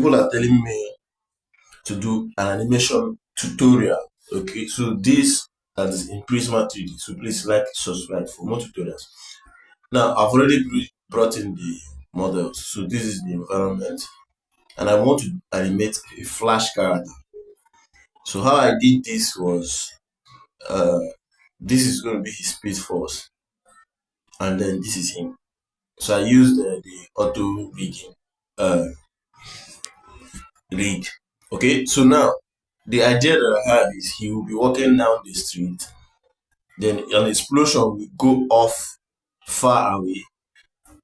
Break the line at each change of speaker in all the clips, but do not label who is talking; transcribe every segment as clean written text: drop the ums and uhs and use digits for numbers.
people are telling me to do an animation tutorial. Okay, so this that is in Prisma3d. So please like, subscribe for more tutorials. Now I've already brought in the models. So this is the environment, and I want to animate a flash character. So how I did this was, this is going to be his speed force, and then this is him. So I used the auto rigging rig. Okay, so now the idea that I have is he will be walking down the street, then an explosion will go off far away,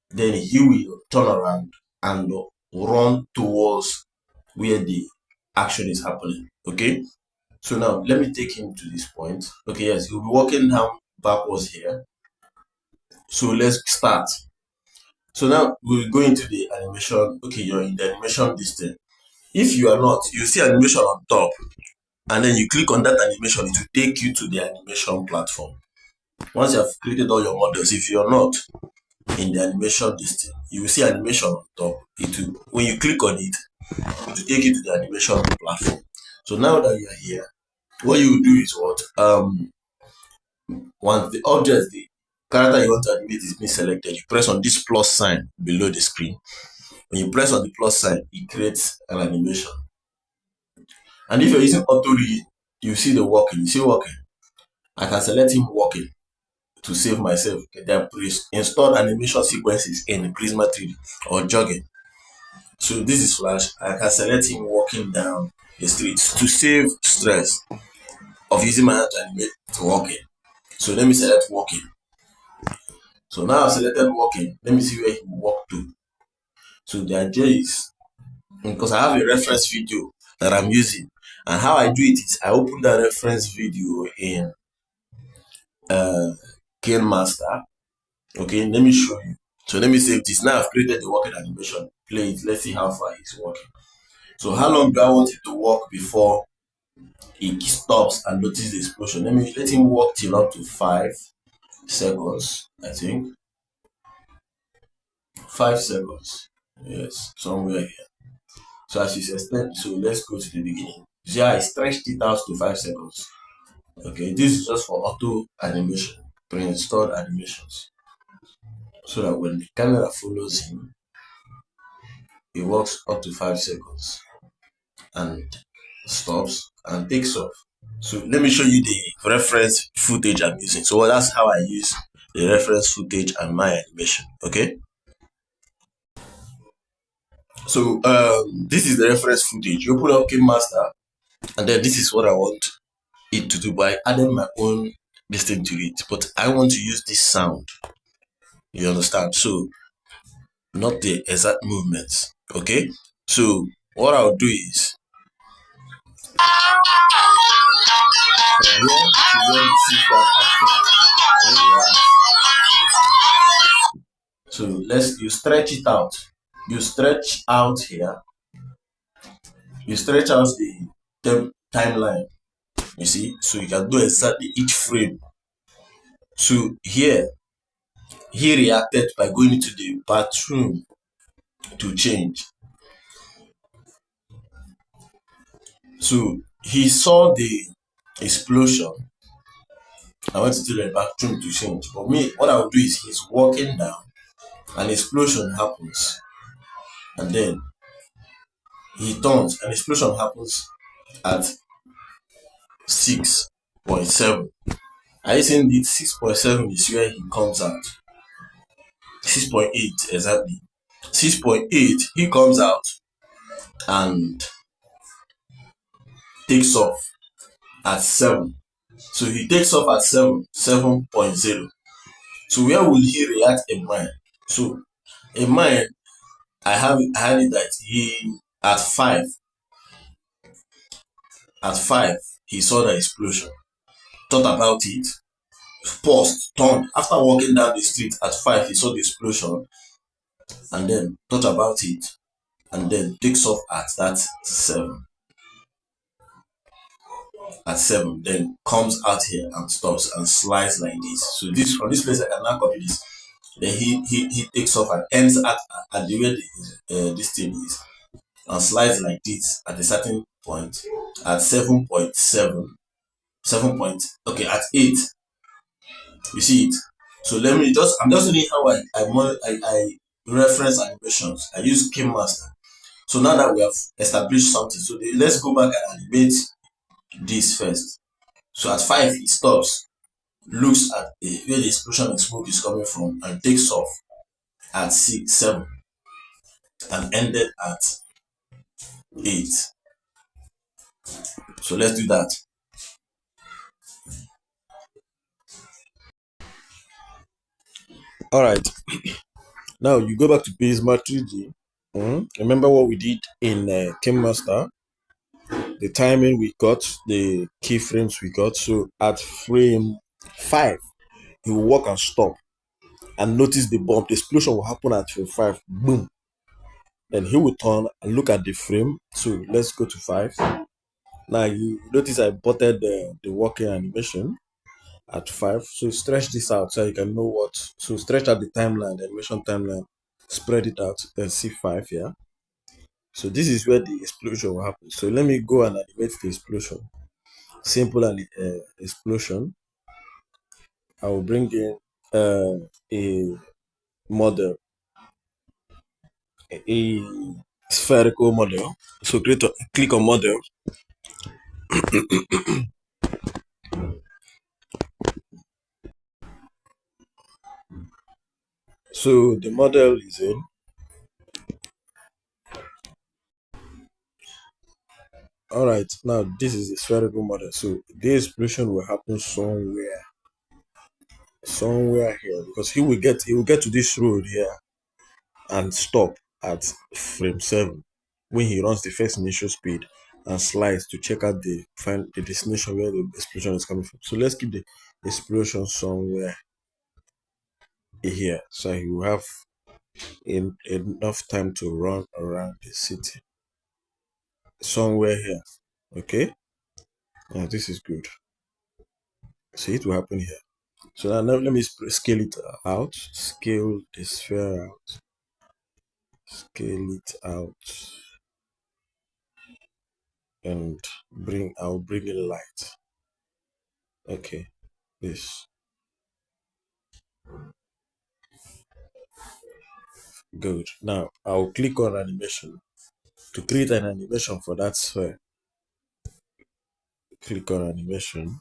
then he will turn around and run towards where the action is happening. Okay, so now let me take him to this point. Okay, yes, he'll be walking down backwards here. So let's start. So now we'll go into the animation. Okay, you're in the animation distance. If you are not, you see animation on top, and then you click on that animation, it will take you to the animation platform. Once you have created all your models, if you're not in the animation distance, you will see animation on top. It will, when you click on it, it will take you to the animation platform. So now that you are here, what you will do is what? Once the object, the character you want to animate is being selected, you press on this plus sign below the screen. When you press on the plus sign, it creates an animation. And if you're using auto read, you see the walking. You see walking. I can select him walking to save myself. Then install animation sequences in Prisma3d or jogging. So this is flash. I can select him walking down the streets to save stress of using my hand to animate walking. So let me select walking. So now I've selected walking. Let me see where he will walk to. So the idea is, because I have a reference video that I'm using, and how I do it is I open that reference video in KineMaster. Okay, let me show you. So let me save this. Now I've created the walking animation. Play it. Let's see how far he's walking. So how long do I want it to walk before he stops and notice the explosion? Let me let him walk till up to 5 seconds. I think 5 seconds. Yes, somewhere here. So as you extend, so let's go to the beginning. See how I stretched it out to 5 seconds. Okay, this is just for auto animation, pre-installed animations. So that when the camera follows him, it walks up to 5 seconds and stops and takes off. So let me show you the reference footage I'm using. So that's how I use the reference footage and my animation. Okay. So this is the reference footage. You open up KineMaster, and then this is what I want it to do by adding my own distance to it. But I want to use this sound. You understand? So not the exact movements. Okay. So what I'll do is so you stretch it out. You stretch out here. You stretch out the timeline. You see, so you can do exactly each frame. So here, he reacted by going into the bathroom to change. So he saw the explosion. I went to the bathroom to change. But me, what I would do is he's walking down, an explosion happens, and then he turns, an explosion happens at 6.7. I think the 6.7 is where he comes out. 6.8 exactly. 6.8, he comes out and takes off at 7. So he takes off at 7.0. So where will he react in mine? So in mine, I had it that he at 5. At 5, he saw the explosion, thought about it, paused, turned. After walking down the street at 5, he saw the explosion, and then thought about it, and then takes off at that 7. At 7, then comes out here and stops and slides like this. So this from this place I can now copy this. Then he takes off and ends at the way this thing is. and slides like this at a certain point at 7.7, 7 point, okay, at 8. You see it? So let me just, I'm just reading how I reference animations. I use Game Master. So now that we have established something, so let's go back and animate this first. So at 5, it stops, looks at where the explosion of smoke is coming from, and takes off at 6, 7, and ended at 8. So let's do that. All right. Now you go back to Prisma3d. Remember what we did in Game Master? The timing we got, the keyframes we got. So at frame 5, he will walk and stop and notice the bomb. The explosion will happen at frame 5. Boom. Then he will turn and look at the frame. So let's go to 5. Now you notice I butted the walking animation at 5. So stretch this out so you can know what. So stretch out the timeline, the animation timeline, spread it out, then see 5 here. So this is where the explosion will happen. So let me go and animate the explosion. Simple explosion. I will bring in a model, a spherical model. So click on model. So the model is in. All right, now this is the spherical model. So the explosion will happen somewhere here, because he will get to this road here and stop at frame 7 when he runs the first initial speed and slides to check out find the destination where the explosion is coming from. So let's keep the explosion somewhere here, so he will have enough time to run around the city somewhere here. Okay, now this is good. So it will happen here. So now let me scale it out. Scale the sphere out. Scale it out. And I'll bring it light. Okay, this. Good. Now I'll click on animation to create an animation for that sphere. Click on animation,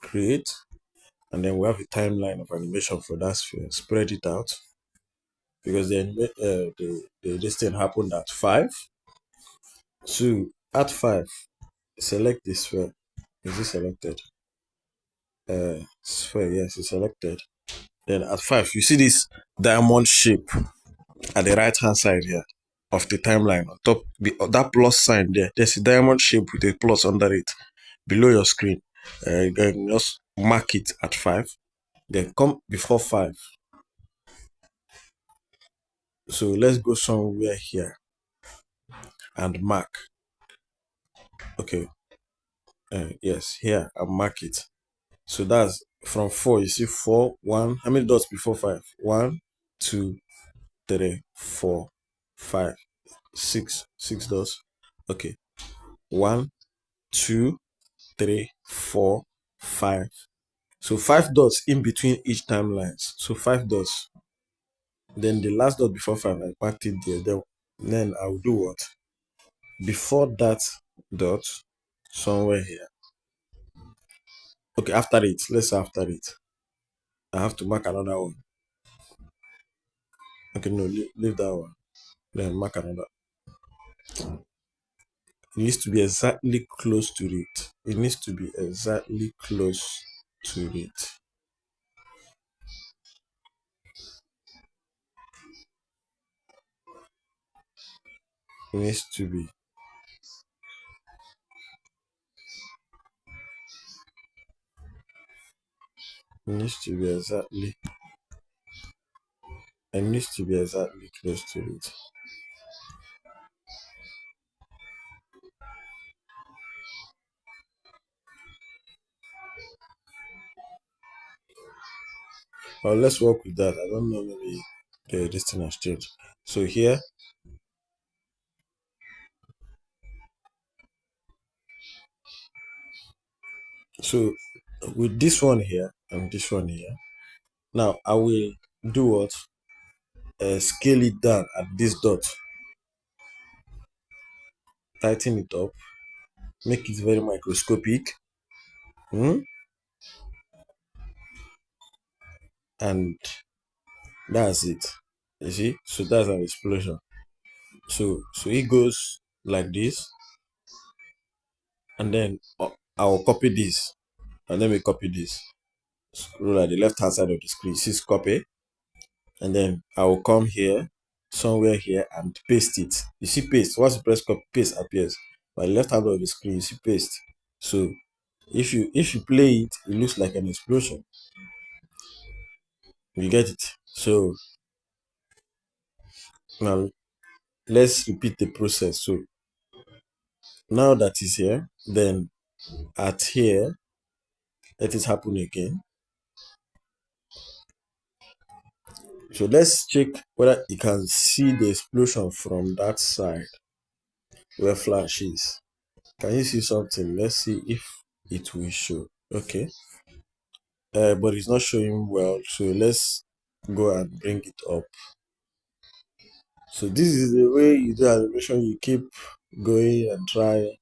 create, and then we have a timeline of animation for that sphere. Spread it out because this thing happened at 5. So at 5, select the sphere. Is it selected? Sphere, yes, it's selected. Then at 5, you see this diamond shape at the right hand side here of the timeline. On top, that plus sign there, there's a diamond shape with a plus under it below your screen. You can just mark it at 5. Then come before 5. So let's go somewhere here and mark. Okay. Yes, here and mark it. So that's from 4. You see 4, 1. How many dots before 5? 1, 2, 3, 4, 5, 6. 6 dots. Okay. 1, 2, 3, 4, 5. So 5 dots in between each timelines. So 5 dots. Then the last dot before 5, I marked it there. Then I'll do what? Before that dot, somewhere here. Okay, after it. Let's say after it. I have to mark another one. Okay, no, leave that one. Then mark another. It needs to be exactly close to it. It needs to be exactly close to it. It needs to be. It needs to be exactly. It needs to be exactly close to it. Well, let's work with that. I don't know, maybe this thing has changed. So here, So with this one here and this one here, now I will do what? Scale it down at this dot, tighten it up, make it very microscopic, and that's it. You see, so that's an explosion. So it goes like this, and then I will copy this, and then we copy this. Scroll at the left hand side of the screen, see copy, and then I will come here, somewhere here, and paste it. You see paste. Once you press copy, paste appears. By the left hand of the screen, you see paste. So if you play it, it looks like an explosion. You get it? So now let's repeat the process. So now that is here, then at here, let it happen again. So let's check whether you can see the explosion from that side where flash is. Can you see something? Let's see if it will show. Okay. But it's not showing well. So let's go and bring it up. So this is the way you do animation. You keep going and try.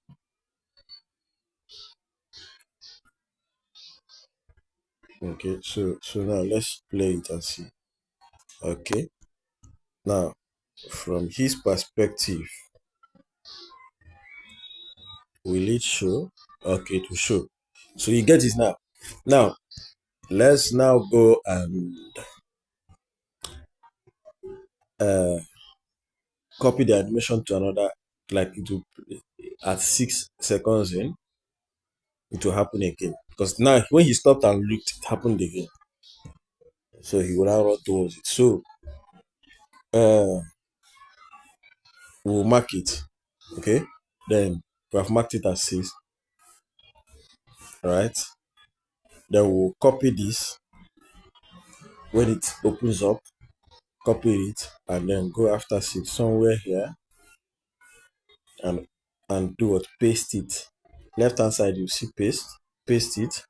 Okay. So now let's play it and see. Okay. Now, from his perspective, will it show? Okay, to show. So you get it now. Now, let's now go and copy the animation to another, like it will, at 6 seconds in, it will happen again. Because now when he stopped and looked, it happened again. So he will now run towards it. So we'll mark it. Okay. Then we have marked it as 6. Right. Then we'll copy this. When it opens up, copy it and then go after 6 somewhere here and do what? Paste it. Left hand side you see paste it,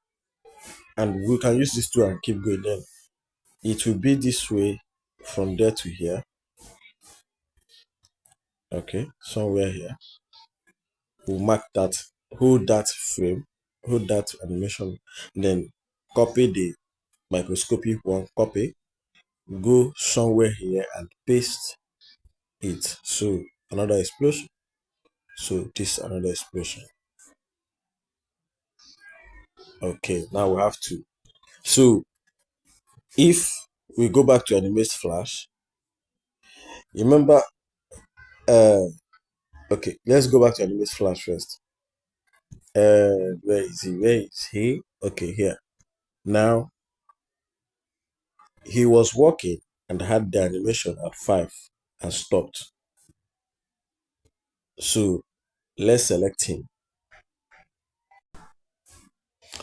and we can use this tool and keep going. Then it will be this way from there to here. Okay, somewhere here. We'll mark that, hold that frame, hold that animation, then copy the microscopic one, copy, go somewhere here and paste it. So another explosion. So this another explosion. Okay, now we have to. So if we go back to animate flash, remember, okay, let's go back to animate flash first. Where is he? Where is he? Okay, here. Now he was walking and had the animation at 5 and stopped. So let's select him.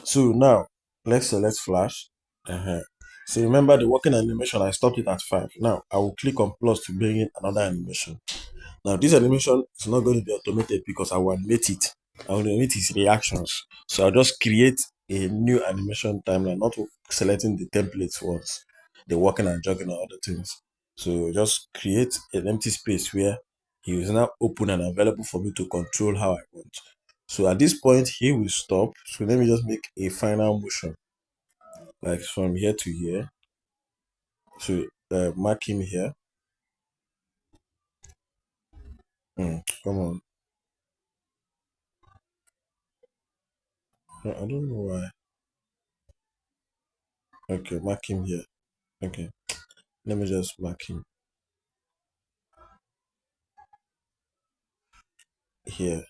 So now let's select flash. So remember the working animation, I stopped it at 5. Now I will click on plus to bring in another animation. Now this animation is not going to be automated because I will animate it. I will animate his reactions. So I'll just create a new animation timeline, not selecting the templates once, the walking and jogging and other things. So just create an empty space where he is now open and available for me to control how I want. So at this point, he will stop. So let me just make a final motion, like from here to here. So mark him here. Come on. No, I don't know why. Okay, mark him here. Okay, let me just mark him here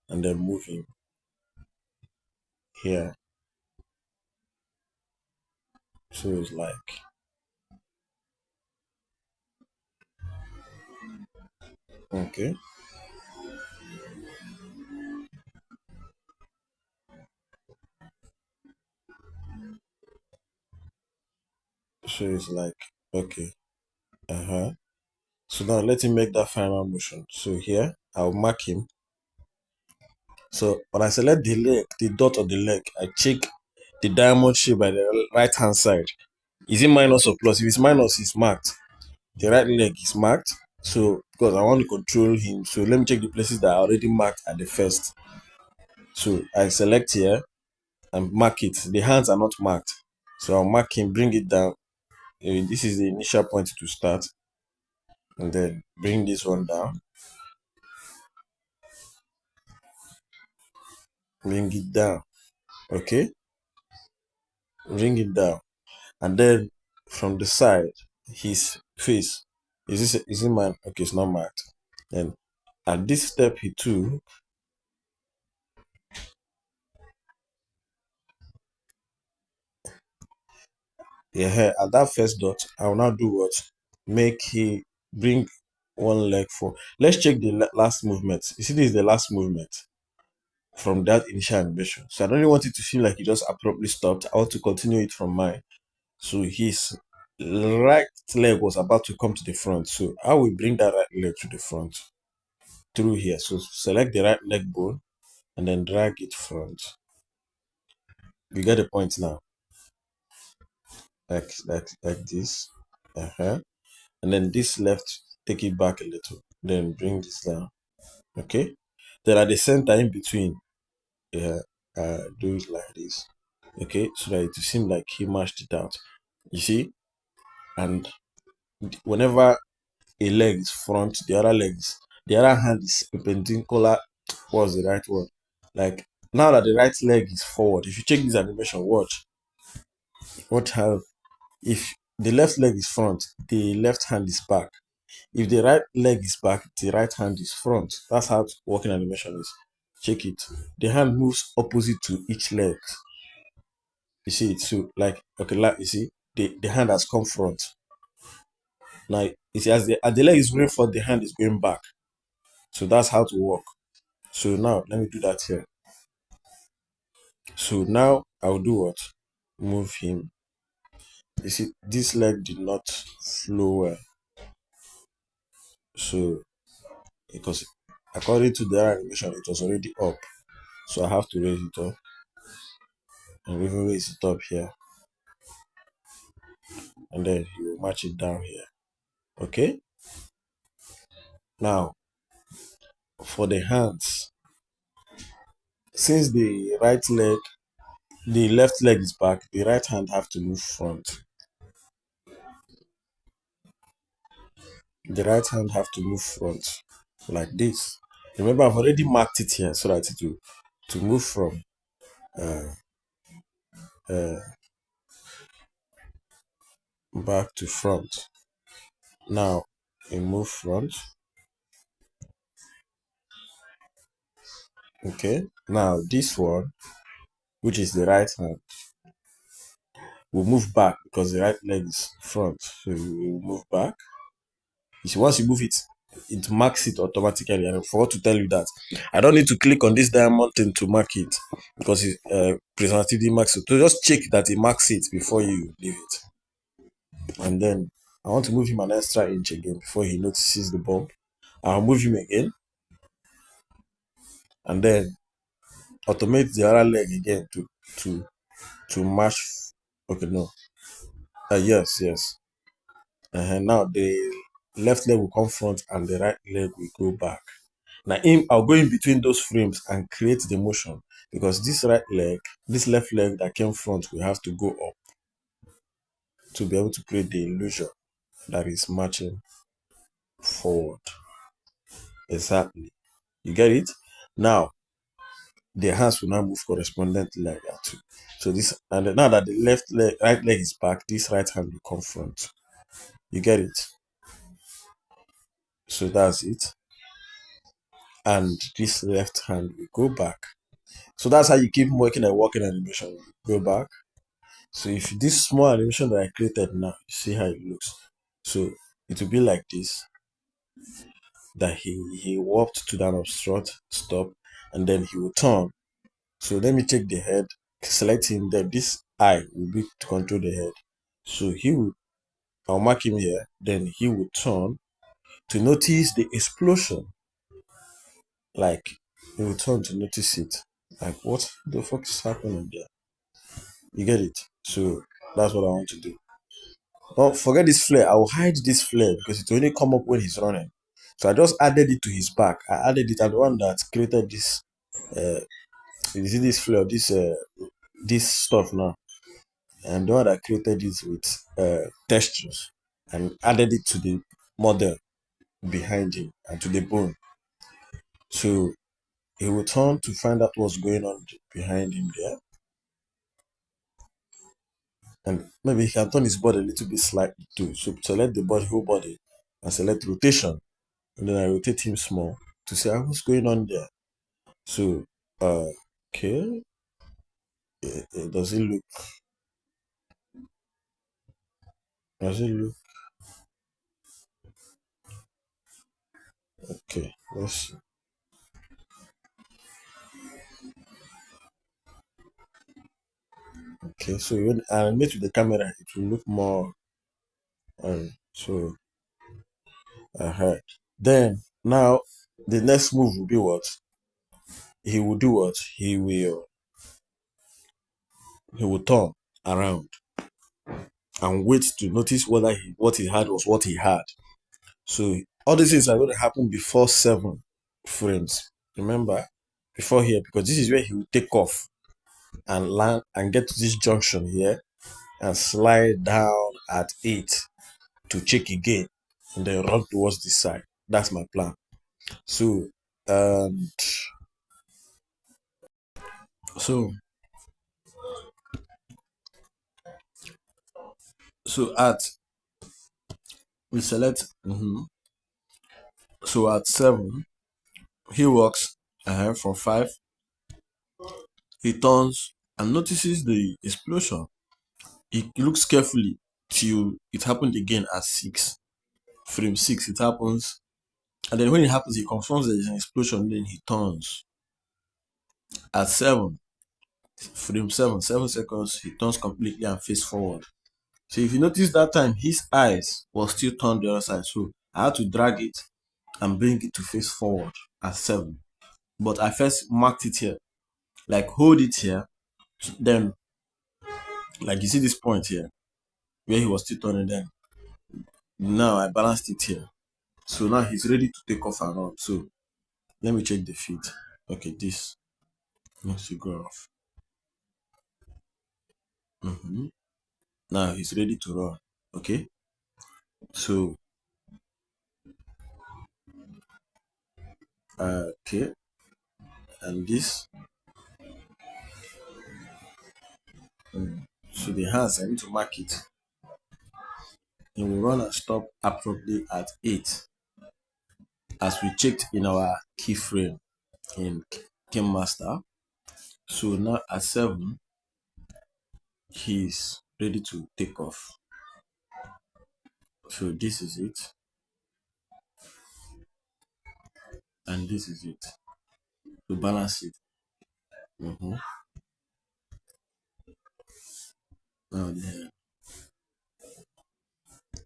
and then move him here. So it's like, okay. So it's like, okay. So now let him make that final motion. So here, I'll mark him. So when I select the leg, the dot of the leg, I check the diamond shape by the right hand side. Is it minus or plus? If it's minus, it's marked. The right leg is marked. So because I want to control him, so let me check the places that are already marked at the first. So I select here and mark it. The hands are not marked. So I'll mark him, bring it down. This is the initial point to start. And then bring this one down. Bring it down. Okay? Bring it down. And then from the side, his face. Is it mine? Okay, it's not marked. Then at this step he took, yeah, at that first dot, I will now do what? Make he bring one leg for. Let's check the last movement. You see, this is the last movement from that initial animation. So I don't really want it to feel like he just abruptly stopped. I want to continue it from mine. So his right leg was about to come to the front. So I will bring that right leg to the front through here. So select the right leg bone and then drag it front. You get the point now. Like this. And then this left, take it back a little. Then bring this down. Okay. Then at the center in between, yeah, do it like this. Okay, so that it will seem like he mashed it out. You see? And whenever a leg is front, the other hand is perpendicular. What's the right word? Like now that the right leg is forward, if you check this animation, watch how if the left leg is front, the left hand is back. If the right leg is back, the right hand is front. That's how walking animation is. Check it. The hand moves opposite to each leg. You see it. So like okay, like you see, the hand has come front. Now you see as the leg is going forward, the hand is going back. So that's how to walk. So now let me do that here. So now I'll do what? Move him. You see, this leg did not flow well. So because according to the animation, it was already up. So I have to raise it up. And even raise it up here. And then you will match it down here. Okay? Now for the hands, since the left leg is back, the right hand have to move front. The right hand have to move front like this. Remember, I've already marked it here so that it will to move from uh, uh, back to front. Now we move front. Okay. Now this one, which is the right hand, will move back because the right leg is front. So we will move back. You see, once you move it, it marks it automatically. And I forgot to tell you that I don't need to click on this diamond thing to mark it because it Prisma3d marks it. So just check that it marks it before you leave it. And then I want to move him an extra inch again before he notices the bump. I'll move him again and then automate the other leg again to match. Okay, no. Yes. Now the left leg will come front and the right leg will go back. Now I'll go in between those frames and create the motion because this left leg that came front will have to go up to be able to create the illusion that is matching forward. Exactly. You get it? Now the hands will now move correspondently like that too. So this and now that the right leg is back, this right hand will come front. You get it? So that's it. And this left hand will go back. So that's how you keep working and walking animation. Go back. So if this small animation that I created now, you see how it looks. So it will be like this. That he walked to that obstruct, stop, and then he will turn. So let me check the head, select him, then this eye will be to control the head. So I'll mark him here, then he will turn to notice the explosion. Like he will turn to notice it. Like, what the fuck is happening there? You get it? So that's what I want to do. Oh, forget this flare. I will hide this flare because it will only come up when he's running. So I just added it to his back. I added it. I'm the one that created this. You see this flare, this stuff now. I'm the one that created it with textures and added it to the model behind him and to the bone. So he will turn to find out what's going on behind him there. And maybe he can turn his body a little bit slightly too. So select the whole body and select rotation. And then I rotate him small to see what's going on there. So okay. Does it look okay? Let's see. Okay, so when I animate with the camera, it will look more so then now the next move will be what? He will do what? He will turn around and wait to notice whether what he had was what he had. So all these things are going to happen before 7 frames. Remember, before here, because this is where he will take off and land and get to this junction here and slide down at 8 to check again and then run towards this side. That's my plan. So so so at we select so at 7 he walks from 5, he turns and notices the explosion. He looks carefully till it happened again at 6. Frame 6 it happens, and then when it happens he confirms there is an explosion, then he turns. At 7, frame 7 seconds, he turns completely and face forward. So if you notice that time his eyes was still turned the other side, so I had to drag it and bring it to face forward at 7. But I first marked it here, like hold it here, then like you see this point here where he was still turning, then now I balanced it here. So now he's ready to take off and run. So let me check the feet. Okay, this needs to go off. Now he's ready to run. Okay, so okay, and this. So the hands, I need to mark it. And we run and stop abruptly at 8, as we checked in our keyframe in Game Master. So now at 7, he's ready to take off. So this is it, and this is it. To balance it.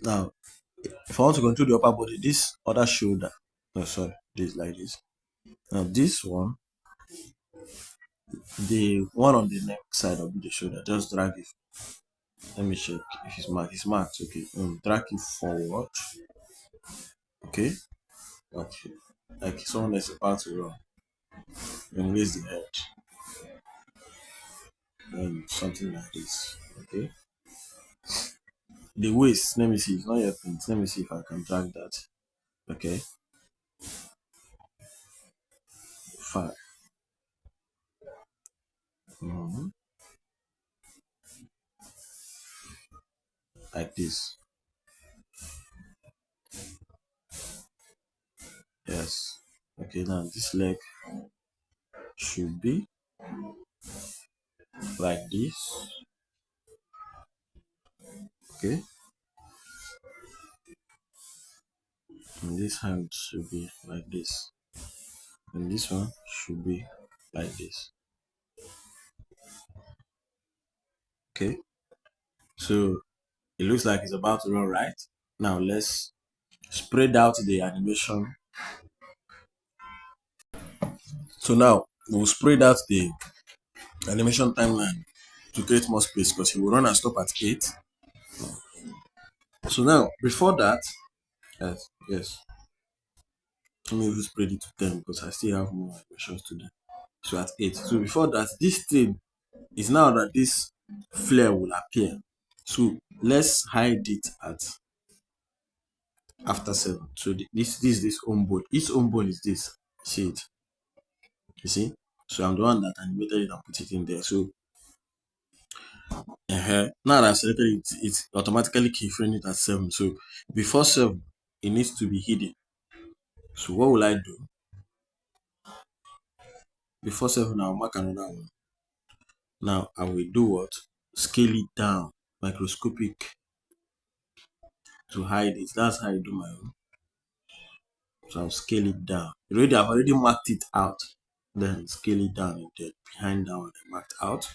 Now, if I want to control the upper body, this other shoulder, no, sorry, this like this. Now this one, the one on the neck side of the shoulder, just drag it. Let me check if it's marked. It's marked. Okay, drag it forward. Okay, like someone is about to run. Then raise the head, and something like this. Okay. The waist, let me see. It's not yet print. Let me see if I can drag that. Okay. 5. Like this. Yes. Okay, now this leg should be like this. Okay. And this hand should be like this. And this one should be like this. Okay. So it looks like it's about to run right. Now let's spread out the animation. So now we'll spread out the animation timeline to create more space because he will run and stop at 8. So now before that, yes. Let me even spread it to 10 because I still have more animations to do. So at 8. So before that, this thing is now that this flare will appear. So let's hide it at after 7. So this home bone. Its home bone is this. See it? You see? So I'm the one that animated it and put it in there. So now that I selected it, it's automatically keyframe it at 7. So before 7, it needs to be hidden. So what will I do? Before 7, I'll mark another one. Now I will do what? Scale it down, microscopic, to hide it. That's how I do my own. So I'll scale it down. I've already marked it out. Then scale it down behind that one I marked out.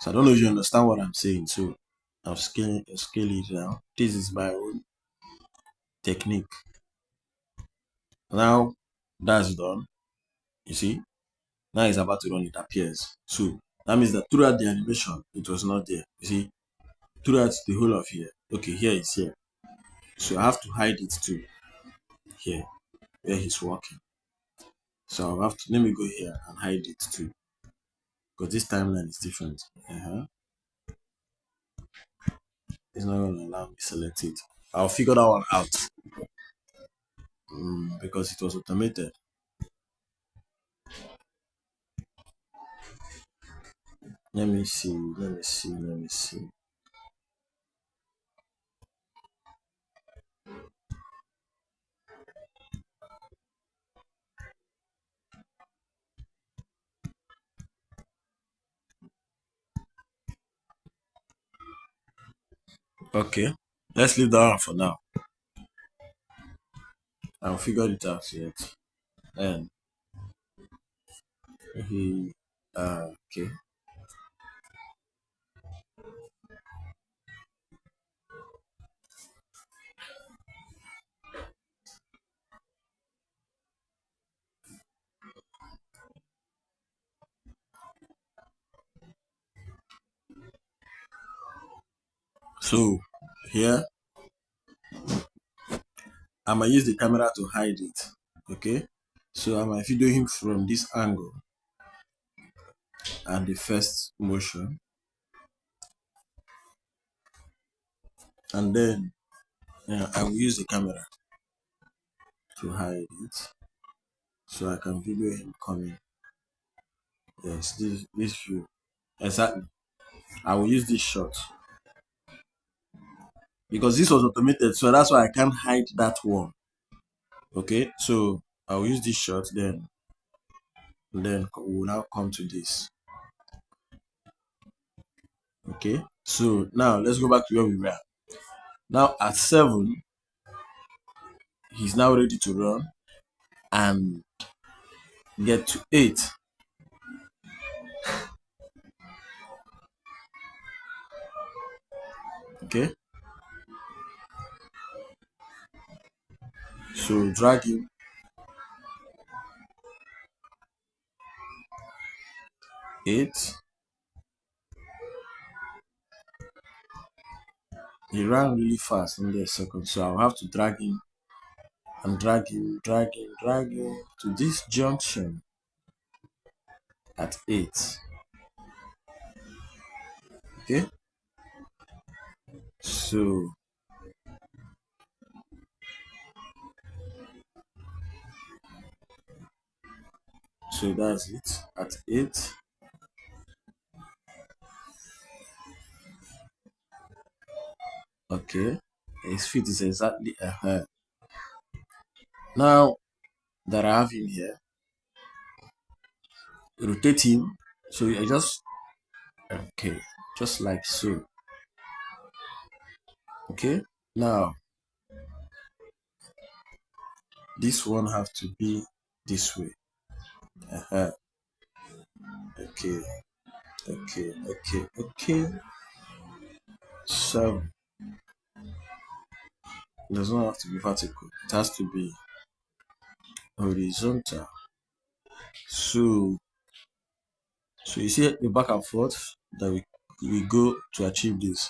So I don't know if you understand what I'm saying. So I'll scale it down. This is my own technique. Now that's done. You see? Now it's about to run, it appears. So that means that throughout the animation, it was not there. You see? Throughout the whole of here. Okay, here it's here. So I have to hide it too. Here, where he's walking. So I'll have to, let me go here and hide it too. Because this timeline is different. It's not going to allow me to select it. I'll figure that one out. Because it was automated. Let me see. Okay. Let's leave that one for now. I'll figure it out yet. And okay. So here I might use the camera to hide it. Okay. So I might video him from this angle and the first motion. And then I will use the camera to hide it. So I can video him coming. Yes, this view. Exactly. I will use this shot. Because this was automated, so that's why I can't hide that one. Okay, so I'll use this shot, then we'll now come to this. Okay, so now let's go back to where we were. Now at 7, he's now ready to run and get to 8. Okay, so drag him. 8. He ran really fast in a second, so I'll have to drag him and drag him to this junction at 8. Okay, so that's it at 8. Okay, his feet is exactly ahead. Now that I have him here, rotate him. So I just just like so. Okay, now this one have to be this way. Okay. So it does not have to be vertical, it has to be horizontal. So you see the back and forth that we go to achieve this.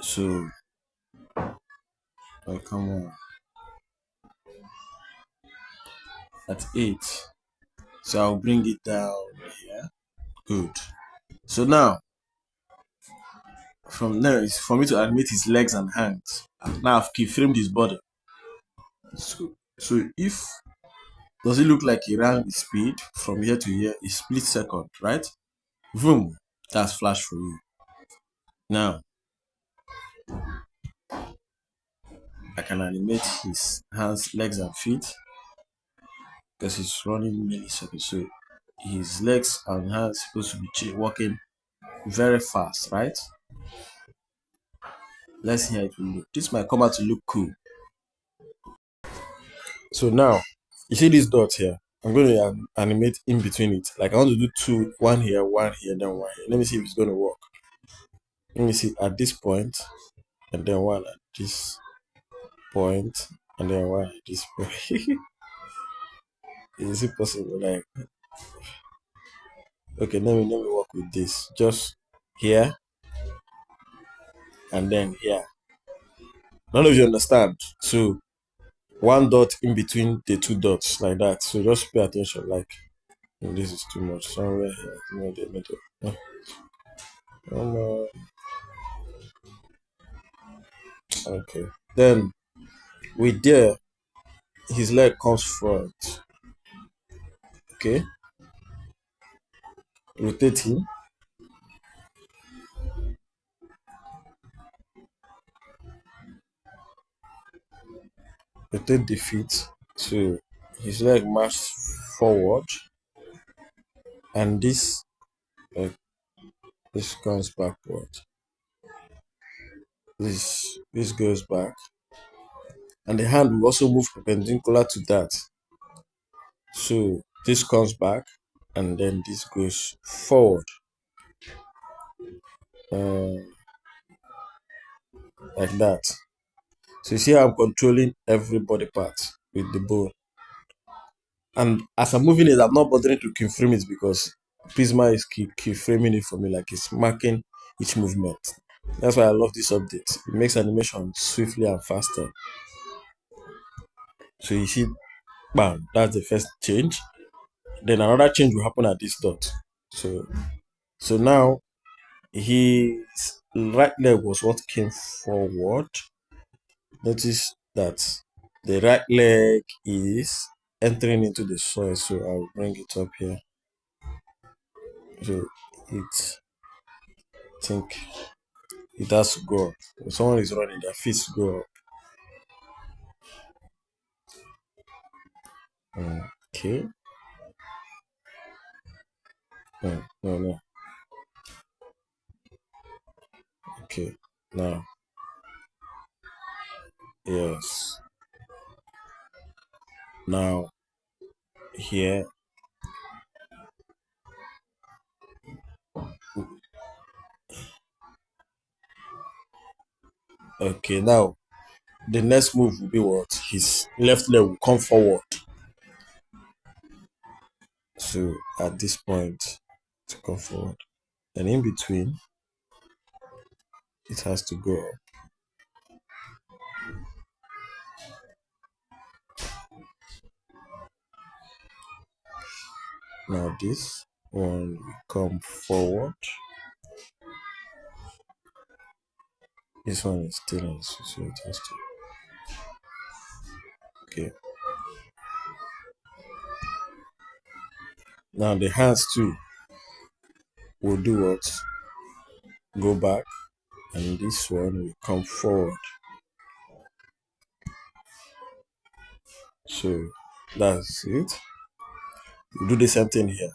So come on at 8. So I'll bring it down here. Good. So now from there is for me to animate his legs and hands. Now I've keyframed his body. So if does it look like he ran the speed from here to here? A split second, right? Boom. That's flash for you. Now I can animate his hands, legs, and feet because he's running milliseconds. So his legs and hands supposed to be walking very fast, right? Let's see how it will look. This might come out to look cool. So now you see this dot here. I'm going to animate in between it. Like I want to do two, one here, then one here. Let me see if it's going to work. Let me see at this point, and then one at this point, and then one at this point. Is it possible? Like, okay, let me work with this. Just here, and then here. None of you understand. So one dot in between the two dots, like that. So just pay attention. Like, this is too much. Somewhere here, near the middle. Okay. Then with there, his leg comes front. Okay. Rotate him. Rotate the feet. So his leg marches forward, and this comes backward. This goes back, and the hand will also move perpendicular to that. So this comes back, and then this goes forward, like that. So you see how I'm controlling every body part with the bone. And as I'm moving it, I'm not bothering to keyframe it because Prisma is keyframing it for me, like it's marking each movement. That's why I love this update. It makes animation swiftly and faster. So you see, bam, that's the first change. Then another change will happen at this dot. So now his right leg was what came forward. Notice that the right leg is entering into the soil. So I'll bring it up here. So I think it has to go up. If someone is running, their feet go up. Okay. No. Okay. Now. Yes. Now. Here. Okay. Now, the next move will be what? His left leg will come forward. So at this point, to come forward. And in between, it has to go up. Now this one will come forward. This one is still on, so it has to. Okay. Now the hands too will do what? Go back, and this one will come forward. So that's it. We'll do the same thing here.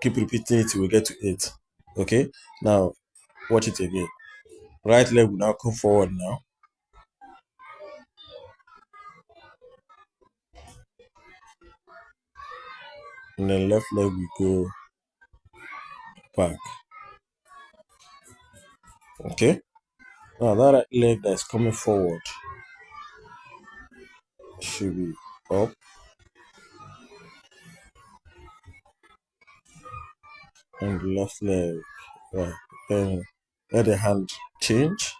Keep repeating it till we get to 8. Okay. Now watch it again. Right leg will now come forward now. And then left leg will go back. Okay. Now that right leg that's coming forward should be up. and the left leg. Right. Then let the hand change.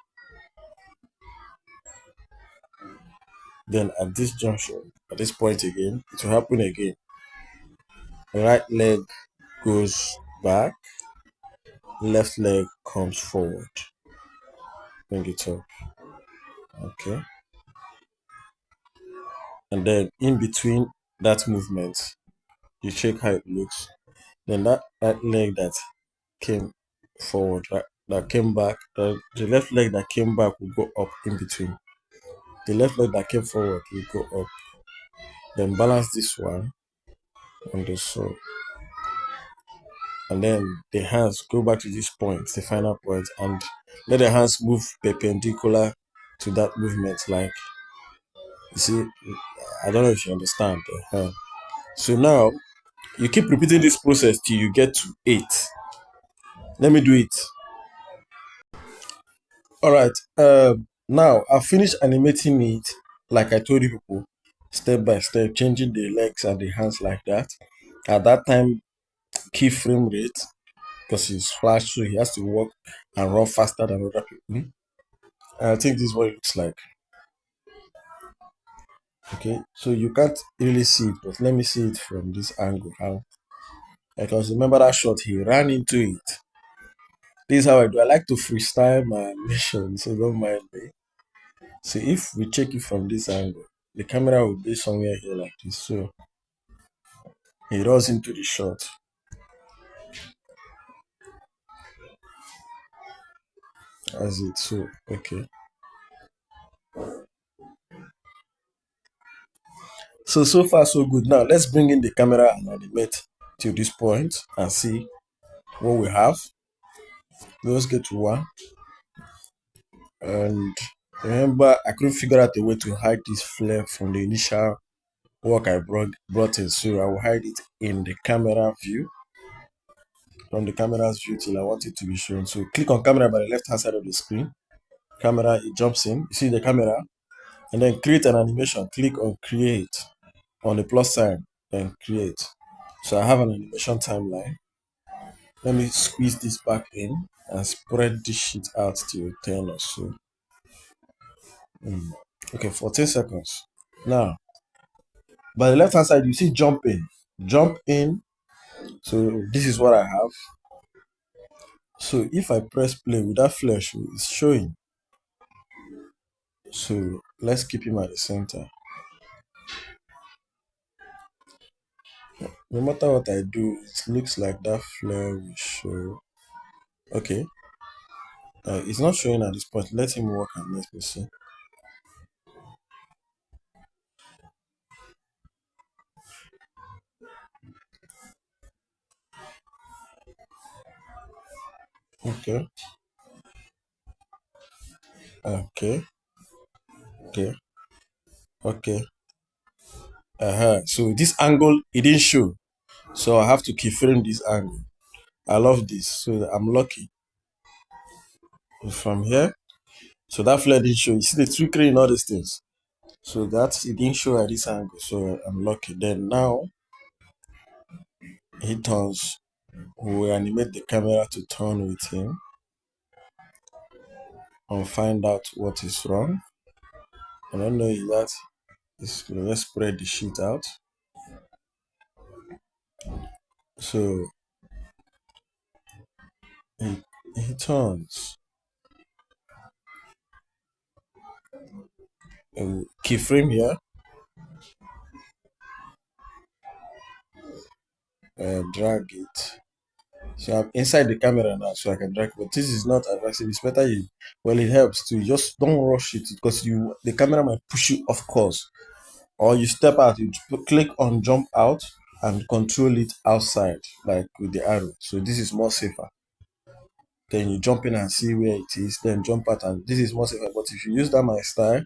Then at this junction, at this point again, it will happen again. Right leg goes back, left leg comes forward. Bring it up. Okay. And then in between that movement, you check how it looks. Then that leg that came forward, that came back, the left leg that came back will go up in between. The left leg that came forward will go up. Then balance this one on the sole. And then the hands go back to this point, the final point, and let the hands move perpendicular to that movement. Like, you see, I don't know if you understand. So now you keep repeating this process till you get to 8. Let me do it. All right. Now I've finished animating it like I told you people, step by step, changing the legs and the hands like that. At that time, key frame rate because he's flash, so he has to walk and run faster than other people. And I think this is what it looks like. Okay, so you can't really see it, but let me see it from this angle. How? Because remember that shot, he ran into it. This is how I do. I like to freestyle my animation, so don't mind me. So if we check it from this angle, the camera will be somewhere here like this. So he runs into the shot. As it so okay. So far so good. Now let's bring in the camera and animate to this point and see what we have. Let's get to 1. And remember, I couldn't figure out a way to hide this flare from the initial work I brought in, so I will hide it in the camera view, from the camera's view till I want it to be shown. So click on camera by the left hand side of the screen. Camera, it jumps in. You see the camera, and then create an animation. Click on create on the plus sign, then create. So I have an animation timeline. Let me squeeze this back in and spread this shit out till 10 or so. Okay, 14 seconds. Now, by the left hand side, you see jump in. Jump in. So this is what I have. So if I press play with that flash, it's showing. So let's keep him at the center. No matter what I do, it looks like that flare will show. Okay. It's not showing at this point. Let him work and let me see. Okay. Okay. Okay. Okay. So this angle, it didn't show. So I have to keyframe this angle. I love this. So I'm lucky. From here. So that flare didn't show. You see the trickery in all these things. So that it didn't show at this angle. So I'm lucky. Then now he turns. We animate the camera to turn with him and find out what is wrong. I don't know if that is. Let's spread the sheet out. So he turns. Keyframe here. Drag it. So I'm inside the camera now, so I can drag. But this is not advisable. It's better you. Well, it helps to just don't rush it because the camera might push you off course, or you step out. You click on jump out and control it outside, like with the arrow. So this is more safer. Then you jump in and see where it is. Then jump out, and this is more safer. But if you use that my style,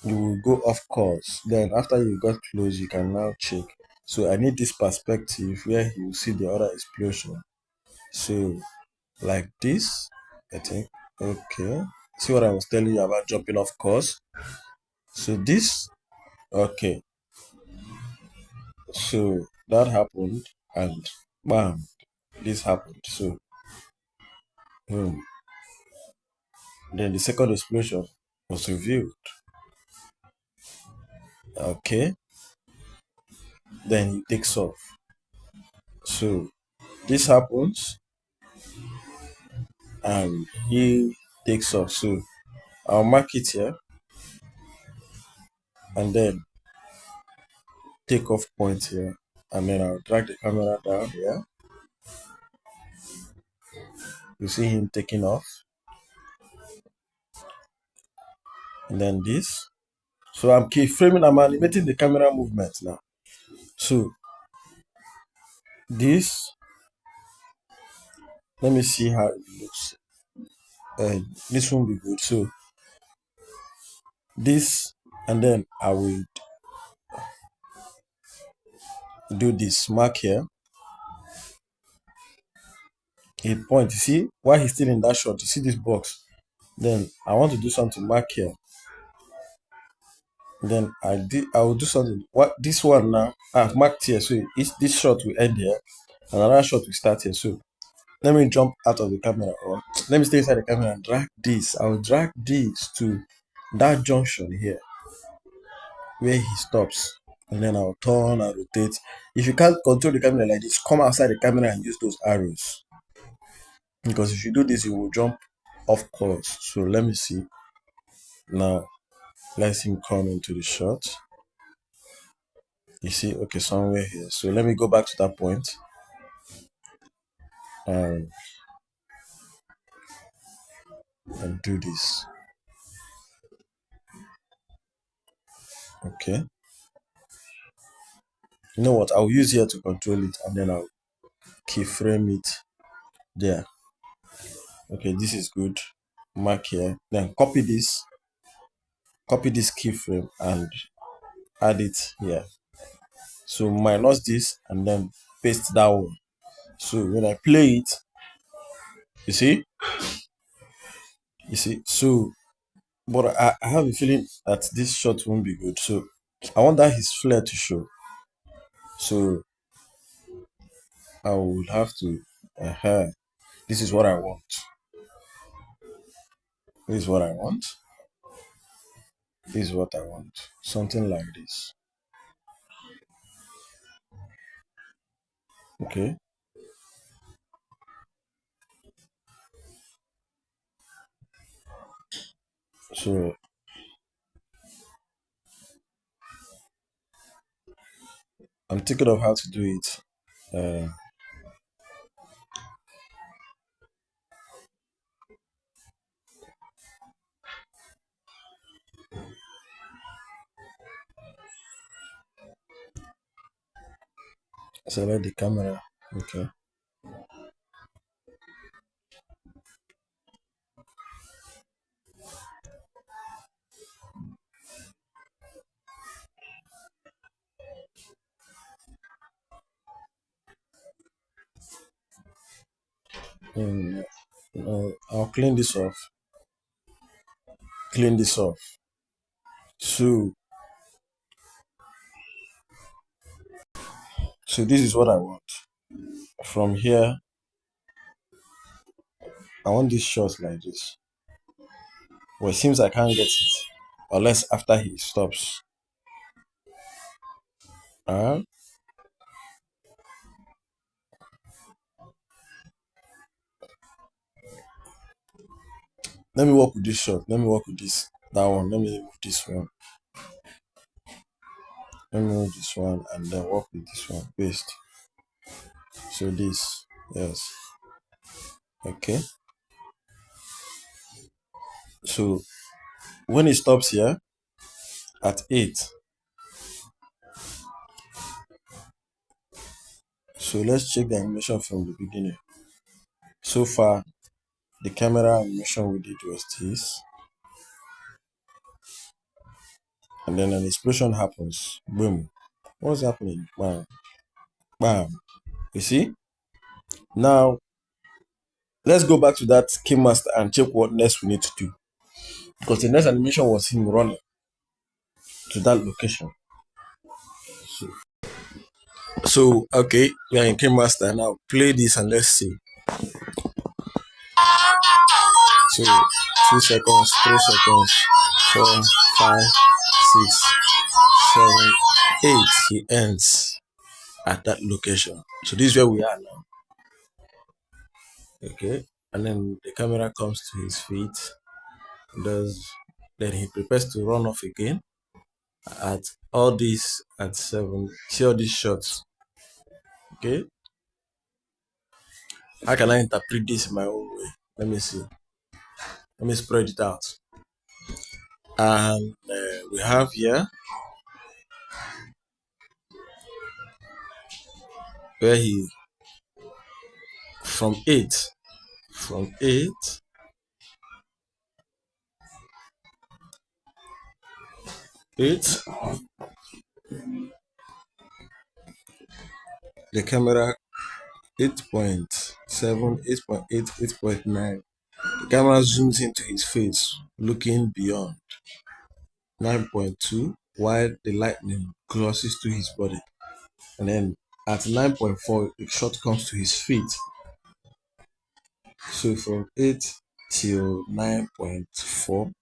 you will go off course. Then after you got close, you can now check. So I need this perspective where you see the other explosion. So like this, I think. Okay. See what I was telling you about jumping off course? So this, okay. So that happened and bam. this happened. So then the second explosion was revealed. Okay, then he takes off. So this happens and he takes off. So I'll mark it here and then take off point here, and then I'll drag the camera down here. You see him taking off, and then this. So I'm keyframing, I'm animating the camera movement now. So this, let me see how it looks. This won't be good. So this, and then I will do this mark here. A point, you see, while he's still in that shot, you see this box. Then I want to do something mark here. Then I will do something. What this one now? I've marked here, so this shot will end here, and another shot will start here. So let me jump out of the camera, or let me stay inside the camera and drag this. I'll drag this to that junction here where he stops, and then I'll turn and rotate. If you can't control the camera like this, come outside the camera and use those arrows, because if you do this, you will jump off course. So let me see. Now let's him come into the shot. You see, okay, somewhere here. So let me go back to that point and do this. Okay. You know what? I'll use here to control it, and then I'll keyframe it there. Okay, this is good. Mark here. Then copy this keyframe and add it here. So minus this and then paste that one. So when I play it, you see, so, but I have a feeling that this shot won't be good. So I want that his flare to show. So I will have to, this is what I want. This is what I want. This is what I want. Something like this. Okay. So I'm thinking of how to do it. Select the camera. Okay. I'll clean this off. Clean this off. So this is what I want. From here, I want this shot like this. Well, it seems I can't get it unless after he stops. Let me work with this shot. Let me work with that one. Let me move this one. Let me move this one and then work with this one. Paste. So this, yes. Okay. So when it stops here at 8, so let's check the animation from the beginning. So far, the camera animation we did was this. And then an explosion happens. Boom. What's happening? Bam. Bam. You see? Now, let's go back to that Game Master and check what next we need to do. Because the next animation was him running to that location. So So okay, we are in Game Master now. Play this and let's see. So 2 seconds, 3 seconds, 4, 5, 6, 7, 8. He ends at that location. So this is where we are now. Okay, and then the camera comes to his feet. Then he prepares to run off again. At all these at 7. See all these shots. Okay, how can I interpret this in my own way? Let me see. Let me spread it out. And we have here where he from 8 8 the camera 8.7, 8.8, 8.9. The camera zooms into his face, looking beyond 9.2, while the lightning crosses to his body. And then at 9.4, the shot comes to his feet. So from 8 till 9.4,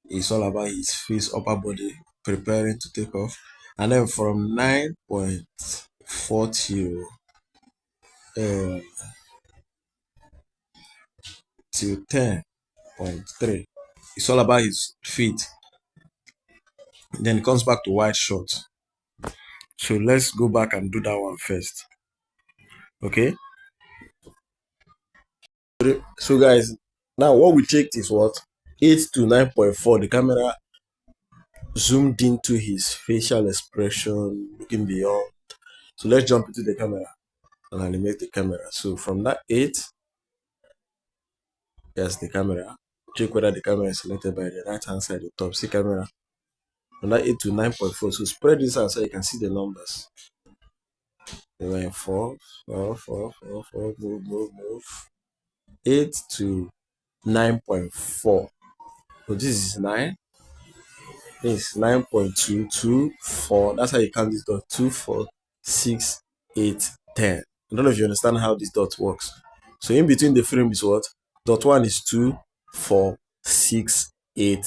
it's all about his face, upper body preparing to take off. And then from 9.4 till 10.3, it's all about his feet. Then it comes back to wide shot. So let's go back and do that one first. Okay. So guys, now what we checked is what? 8 to 9.4. The camera zoomed into his facial expression, looking beyond. So let's jump into the camera and animate the camera. So from that 8, here's the camera. Check whether the camera is selected by the right hand side, the top. See camera. From that 8 to 9.4. So spread this out so you can see the numbers. They were in 4, 4, 4, 4, 4, move. 8 to 9.4. So this is 9. This is 9.224. That's how you count this dot. 2, 4, 6, 8, 10. I don't know if you understand how this dot works. So in between the frame is what? Dot 1 is 2, 4, 6, 8,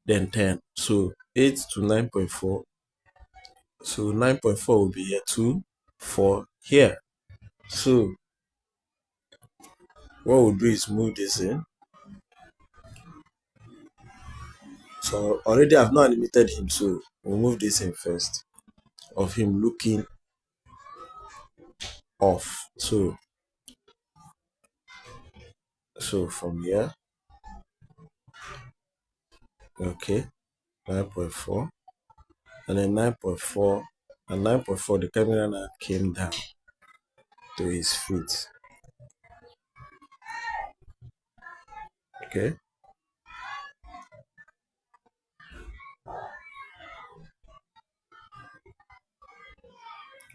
then 10. So 8 to 9.4. So 9.4 will be here, 2, 4 here. So what we'll do is move this in. So already I've not animated him, so we'll move this in first of him looking off. So from here, okay, 9.4, and then 9.4, and 9.4, the camera now came down to his feet. Okay.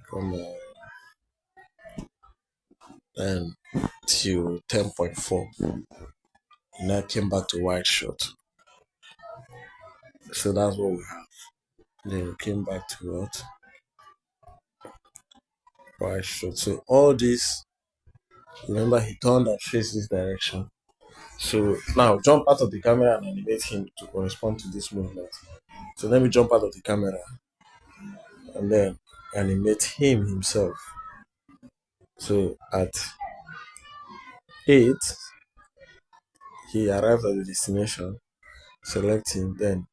From and to 10.4, now came back to wide shot. So that's what we have. Then we came back to what? Wide shot. So all this, remember he turned and faced this direction. So now jump out of the camera and animate him to correspond to this movement. So let me jump out of the camera and then animate him himself. So at 8, he arrived at the destination. Select him, then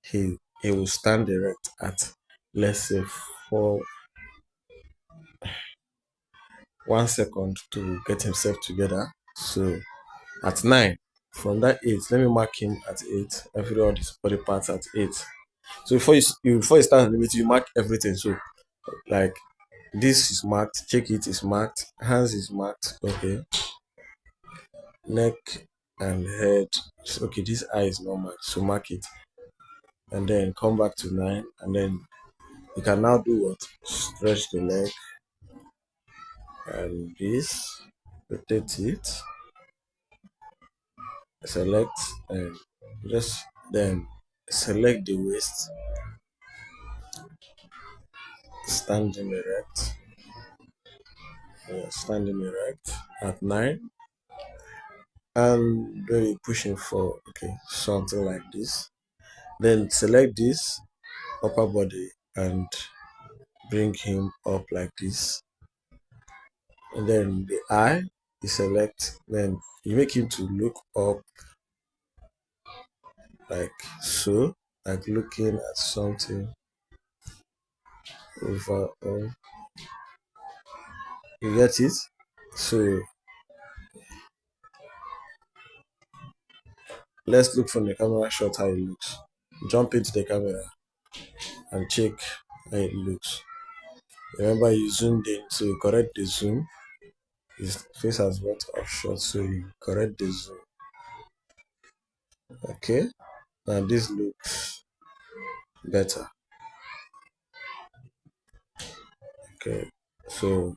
he will stand erect at, let's say, 1 second to get himself together. So at 9, from that 8, let me mark him at 8. Every all these body parts at 8. So before you start animating, you mark everything. So like this is marked, check it is marked, hands is marked, okay, neck and head, okay, this eye is not marked, so mark it, and then come back to 9, and then you can now do what? Stretch the leg and this, rotate it, select, and just then select the waist, standing erect, standing erect at 9, and maybe pushing for something like this. Then select this upper body and bring him up like this. And then the eye, you select, then you make him to look up like so, like looking at something over. You get it? So let's look from the camera shot how it looks. Jump into the camera and check how it looks. Remember, you zoomed in, so you correct the zoom. His face has went off short, so you correct the zoom. Okay, now this looks better. Okay, so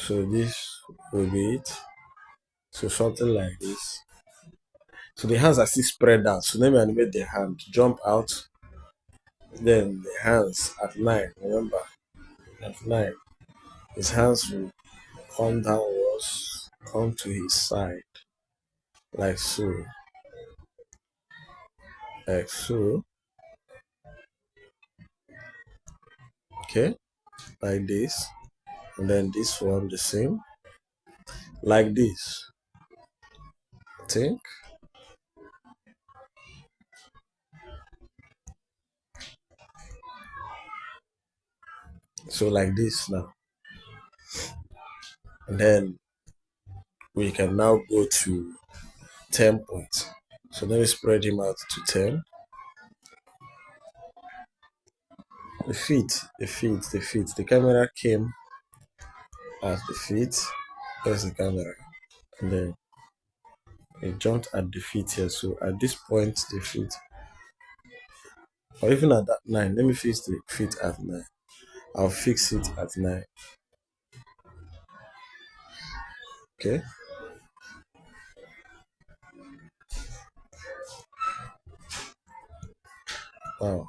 this will be it. So something like this. So the hands are still spread out. So let me animate the hand. Jump out. Then the hands at 9. Remember, at 9, his hands will come downwards, come to his side, like so, like so. Okay, like this, and then this one the same, like this. I think so, like this now, and then we can now go to 10 points. So let me spread him out to 10. The feet. The camera came at the feet. There's the camera, and then it jumped at the feet here. So at this point, the feet, or even at that 9, let me fix the feet at 9. I'll fix it at 9. Okay. Now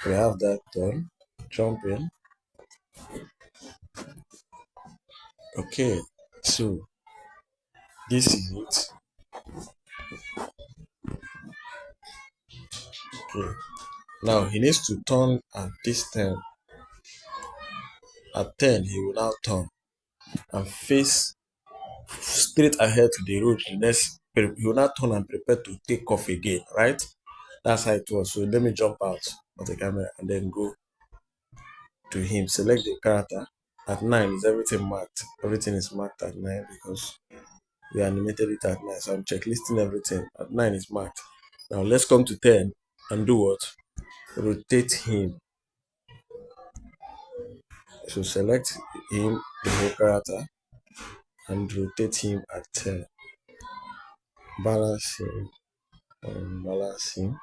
we have that done. Jump in. Okay. So this is it. Okay. Now he needs to turn at this 10. At 10, he will now turn and face straight ahead to the road. He will now turn and prepare to take off again, right? That's how it was. So let me jump out of the camera and then go to him. Select the character. At 9 is everything marked. Everything is marked at 9 because we animated it at 9. So I'm checklisting everything. At 9 is marked. Now let's come to 10 and do what? Rotate him. So select him, the whole character, and rotate him at 10. Balance him. Balance him.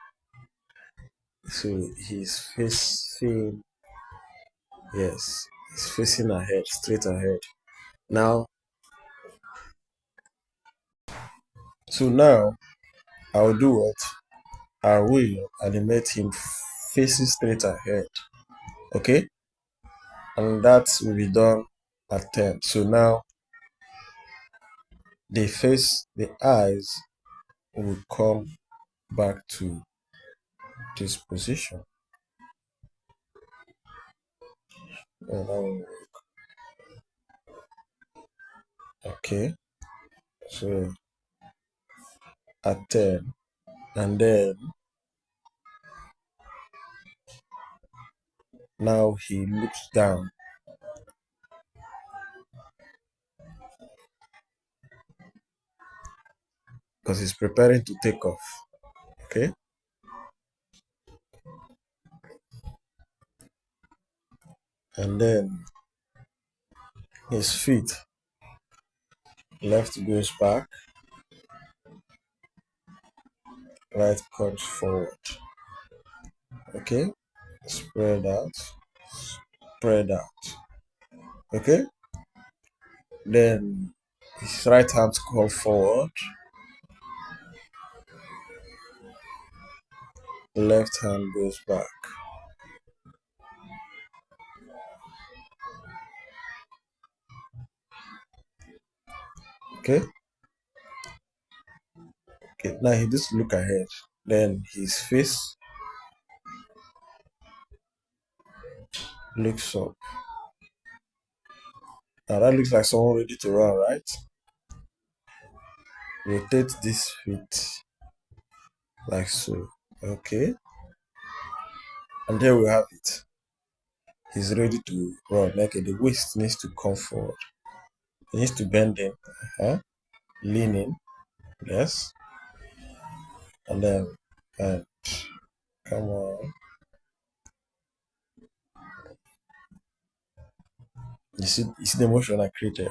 So he's facing, yes, he's facing ahead, straight ahead. Now, so now I'll do what? I will animate him facing straight ahead. Okay? And that will be done at 10. So now the face, the eyes will come back to this position. Okay, so at 10, and then now he looks down. Because he's preparing to take off. Okay, and then his feet, left goes back, right comes forward. Okay, spread out, spread out. Okay, then his right hand come forward, left hand goes back. Okay. Okay. Now he just look ahead. Then his face looks up. Now that looks like someone ready to run, right? Rotate this feet like so. Okay. And there we have it. He's ready to run. Okay, the waist needs to come forward. It needs to bend in. Lean in. Yes. And then and come on. You see the motion I created.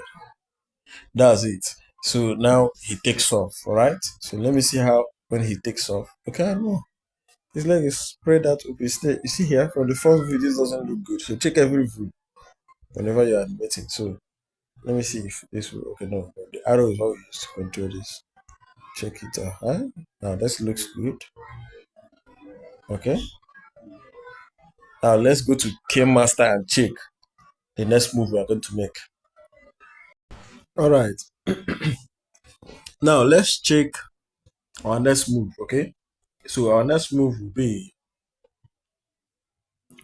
That's it. So now he takes off, all right? So let me see how when he takes off. Okay, I know. His leg is spread out open. You see here from the first view, this doesn't look good. So check every view whenever you're animating. So let me see if this will okay. No, the arrow is what we use to control this. Check it out. Huh? Now this looks good. Okay. Now let's go to Game Master and check the next move we are going to make. All right. Now let's check our next move. Okay. So our next move will be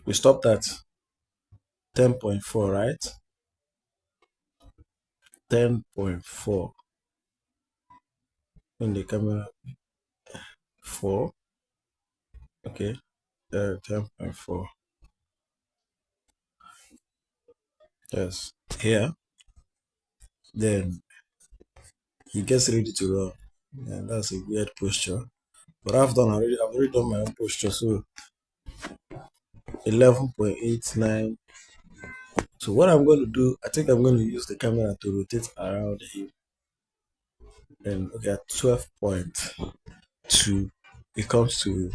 we stopped at 10.4, right? 10.4 in the camera 4. Okay. 10.4. Yes. Here. Then he gets ready to run. And that's a weird posture. But I've already done my own posture. So 11.89. So what I'm going to do, I think I'm going to use the camera to rotate around him. And okay, at 12.2, it comes to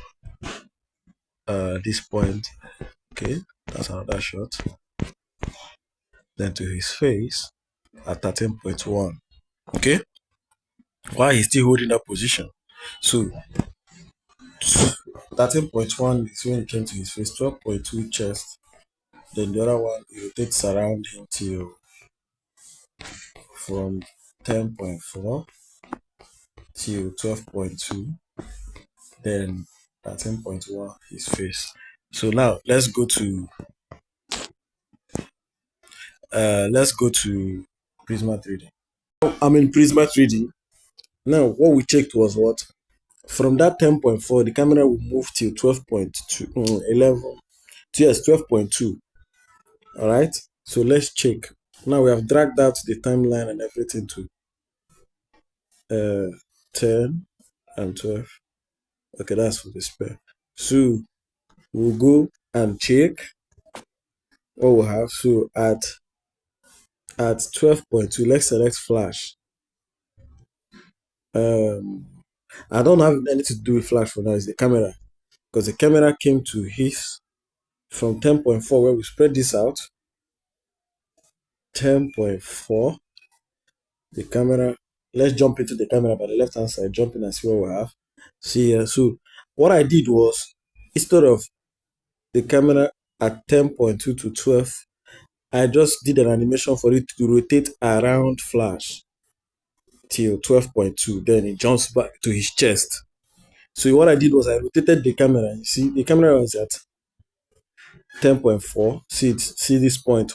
this point. Okay, that's another shot. Then to his face at 13.1. Okay, while he's still holding that position. So 13.1 is when it came to his face, 12.2 chest. Then the other one, he rotates around him till from 10.4 till 12.2. Then 13.1 his face. So now let's go to Prisma3d. I'm in Prisma3d. Now what we checked was what? From that 10.4, the camera will move till 12.2, 11, yes, 12.2. All right. So let's check. Now we have dragged out the timeline and everything to 10 and 12. Okay, that's for the spare. So we'll go and check what we have. So at 12.2, let's select flash. I don't have anything to do with flash for now. It's the camera, because the camera came to his from 10.4 where we spread this out. 10.4. The camera. Let's jump into the camera by the left hand side. Jump in and see what we have. See here. So what I did was, instead of the camera at 10.2 to 12, I just did an animation for it to rotate around flash till 12.2. Then it jumps back to his chest. So what I did was I rotated the camera. You see, the camera was at 10.4. See this point,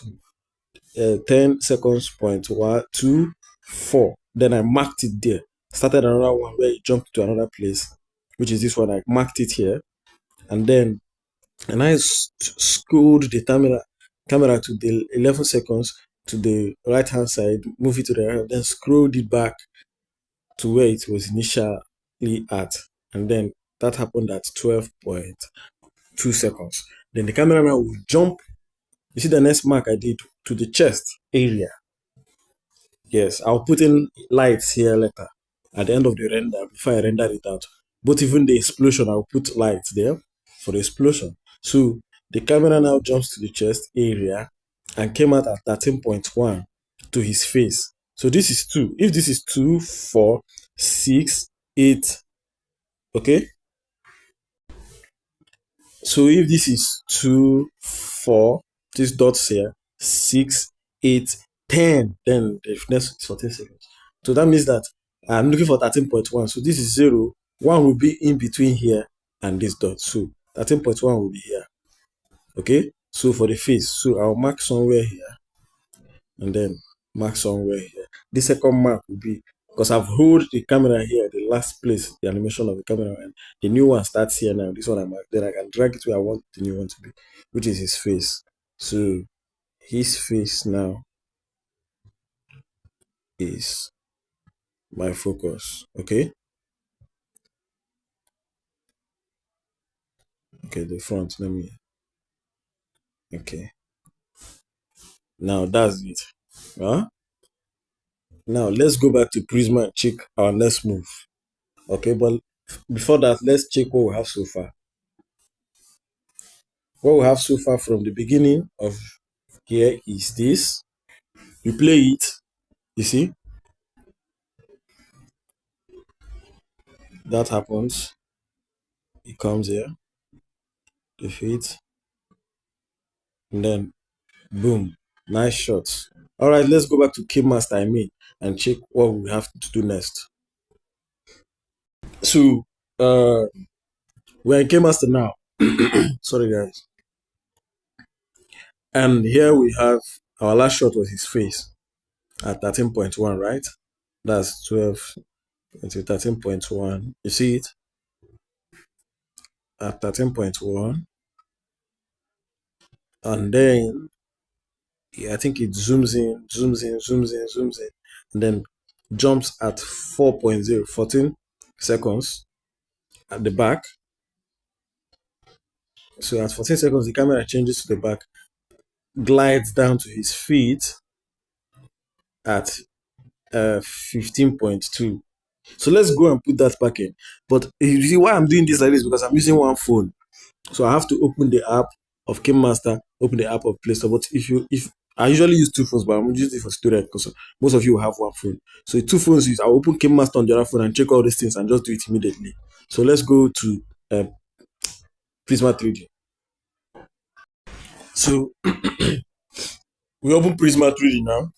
10 seconds, point 1, 2, 4. Then I marked it there. Started another one where it jumped to another place, which is this one. I marked it here. And I scrolled the camera to the 11 seconds to the right hand side, move it to the right, then scrolled it back to where it was initially at. And then that happened at 12.2 seconds. Then the camera now will jump. You see the next mark I did to the chest area. Yes, I'll put in lights here later at the end of the render before I render it out. But even the explosion, I'll put lights there for the explosion. So the camera now jumps to the chest area and came out at 13.1 to his face. So this is 2. If this is 2, 4, 6, 8, okay? So if this is 2, 4, this dots here, 6, 8, 10, then the next is 14 seconds.
So that means that I'm looking for 13.1. So this is 0. 1 will be in between here and this dot. So 13.1 will be here. Okay. So for the face, so I'll mark somewhere here and then mark somewhere here. The second mark will be because I've hold the camera here, the last place, the animation of the camera, and the new one starts here now. This one I mark, then I can drag it where I want the new one to be, which is his face. So his face now is my focus. Okay. Okay, the front. Let me. Okay. Now that's it. Huh? Now let's go back to Prisma and check our next move. Okay, but before that, let's check what we have so far. What we have so far from the beginning of here is this. You play it, you see, that happens. It comes here, defeat, and then boom, nice shots. All right, let's go back to Game Master, and check what we have to do next. So, we're in Game Master now. Sorry, guys. And here we have our last shot was his face at 13.1, right? That's 12 into 13.1. You see it? At 13.1. And then I think it zooms in, zooms in, zooms in, zooms in, and then jumps at 4.0, 14 seconds at the back. So at 14 seconds, the camera changes to the back, glides down to his feet at 15.2. So let's go and put that back in. But you see why I'm doing this like this, because I'm using one phone. So I have to open the app of Game Master, open the app of Play Store. But if I usually use two phones, but I'm using it for student because most of you have one phone. So two phones use, I'll open Game Master on the other phone and check all these things and just do it immediately. So let's go to Prisma3d. So we open Prisma3d now.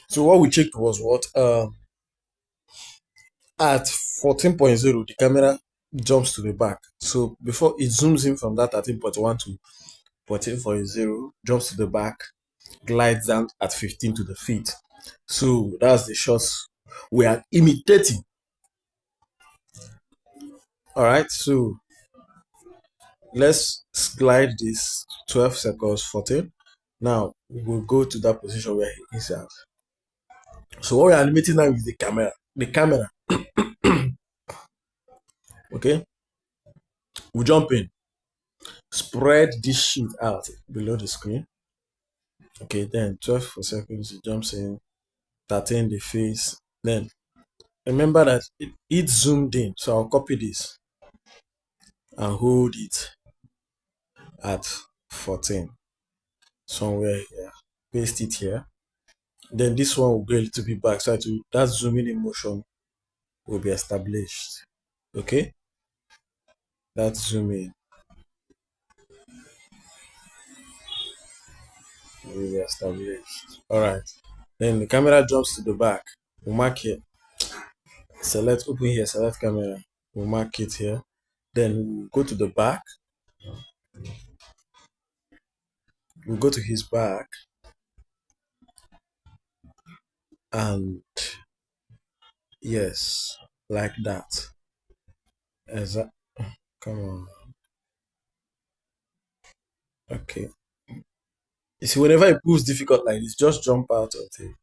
So what we checked was what? At 14.0, the camera jumps to the back. So before it zooms in from that 13.1 to 14.0, jumps to the back, glides down at 15 to the feet. So that's the shots we are imitating. All right, so let's glide this 12 seconds, 14. Now we'll go to that position where he is at. So what we're animating now is the camera. The camera. Okay. We jump in. Spread this sheet out below the screen. Okay, then 12 for seconds, it jumps in, 13 the face. Then remember that it zoomed in. So I'll copy this and hold it at 14 somewhere here. Paste it here. Then this one will go a little bit back. So that zooming in motion will be established. Okay? That zoom in will be established. Alright. Then the camera jumps to the back. We'll mark it. Select, open here, select camera. We'll mark it here. Then we'll go to the back. We'll go to his back. And yes, like that. Come on. Okay. You see, whenever it proves difficult like this, just jump out of it.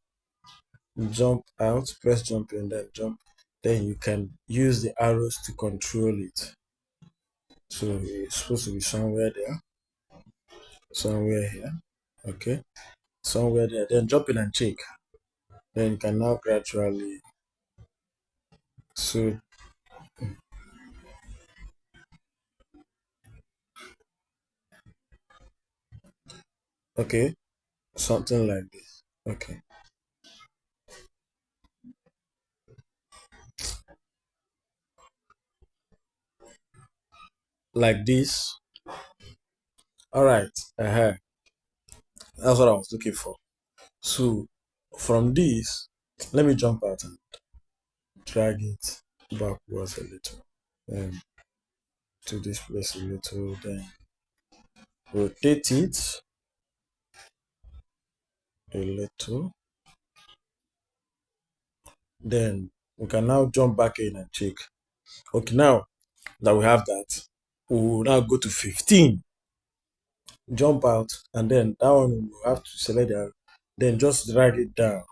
Jump out, press jump and then jump. Then you can use the arrows to control it. So it's supposed to be somewhere there. Somewhere here. Okay. Somewhere there. Then jump in and check. Then you can now gradually. So okay. Something like this. Okay. Like this. Alright. That's what I was looking for. So from this, let me jump out. drag it backwards a little, then to this place a little, then rotate it a little. Then we can now jump back in and check. Okay, now that we have that, we will now go to 15. Jump out, and then that one we have to select that. Then just drag it down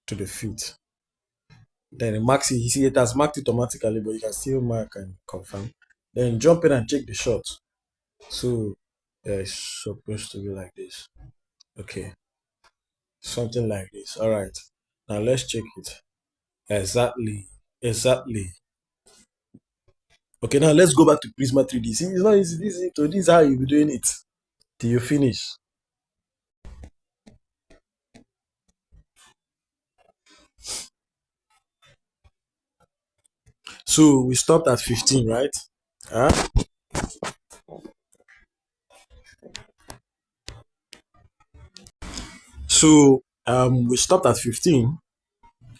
to the feet. Then it marks it. You see, it has marked it automatically, but you can still mark and confirm. Then jump in and check the shot. So it's supposed to be like this. Okay, something like this. All right. Now let's check it. Exactly. Exactly. Okay, now let's go back to Prisma3d. See, it's not easy. This is how you'll be doing it till you finish. So we stopped at 15, right? Huh? So we stopped at 15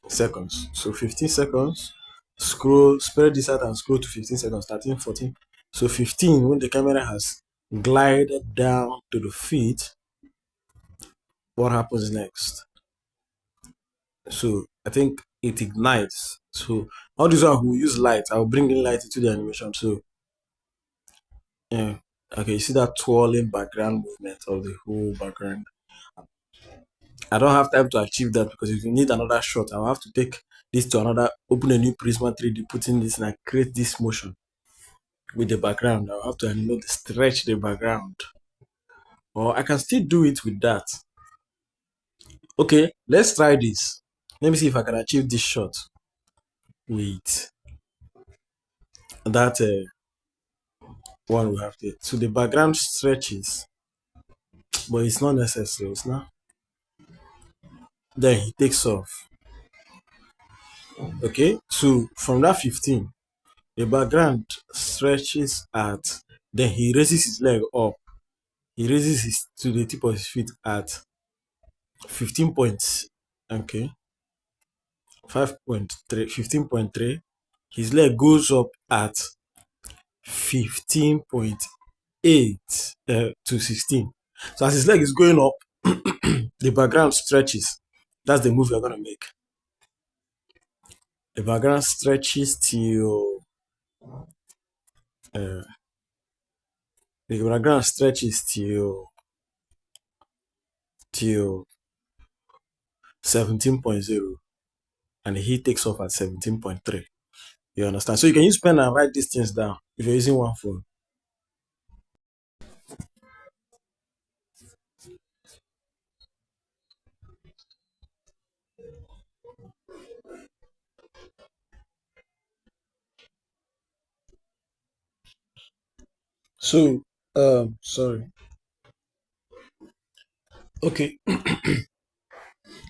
seconds. So 15 seconds. Scroll, spread this out and scroll to 15 seconds, 13, 14. So 15, when the camera has glided down to the feet, what happens next? So I think it ignites. So all this one will use light. I'll bring in light into the animation. So yeah. Okay, you see that twirling background movement of the whole background. I don't have time to achieve that because if you need another shot, I'll have to take this to another, open a new Prisma3d, put in this, and I create this motion with the background. I'll have to stretch the background. Or I can still do it with that. Okay, let's try this. Let me see if I can achieve this shot with that one we have there. So the background stretches, but it's not necessary. It's not. Then he takes off. Okay, so from that 15, the background stretches at, then he raises his leg up. He raises his to the tip of his feet at 15 points. Okay, 5.3, 15.3. His leg goes up at 15.8 to 16. So as his leg is going up, the background stretches. That's the move you're gonna make. The background stretches till uh, the background stretches till 17.0, and he takes off at 17.3. You understand? So you can use pen and write these things down if you're using one phone. So sorry. Okay.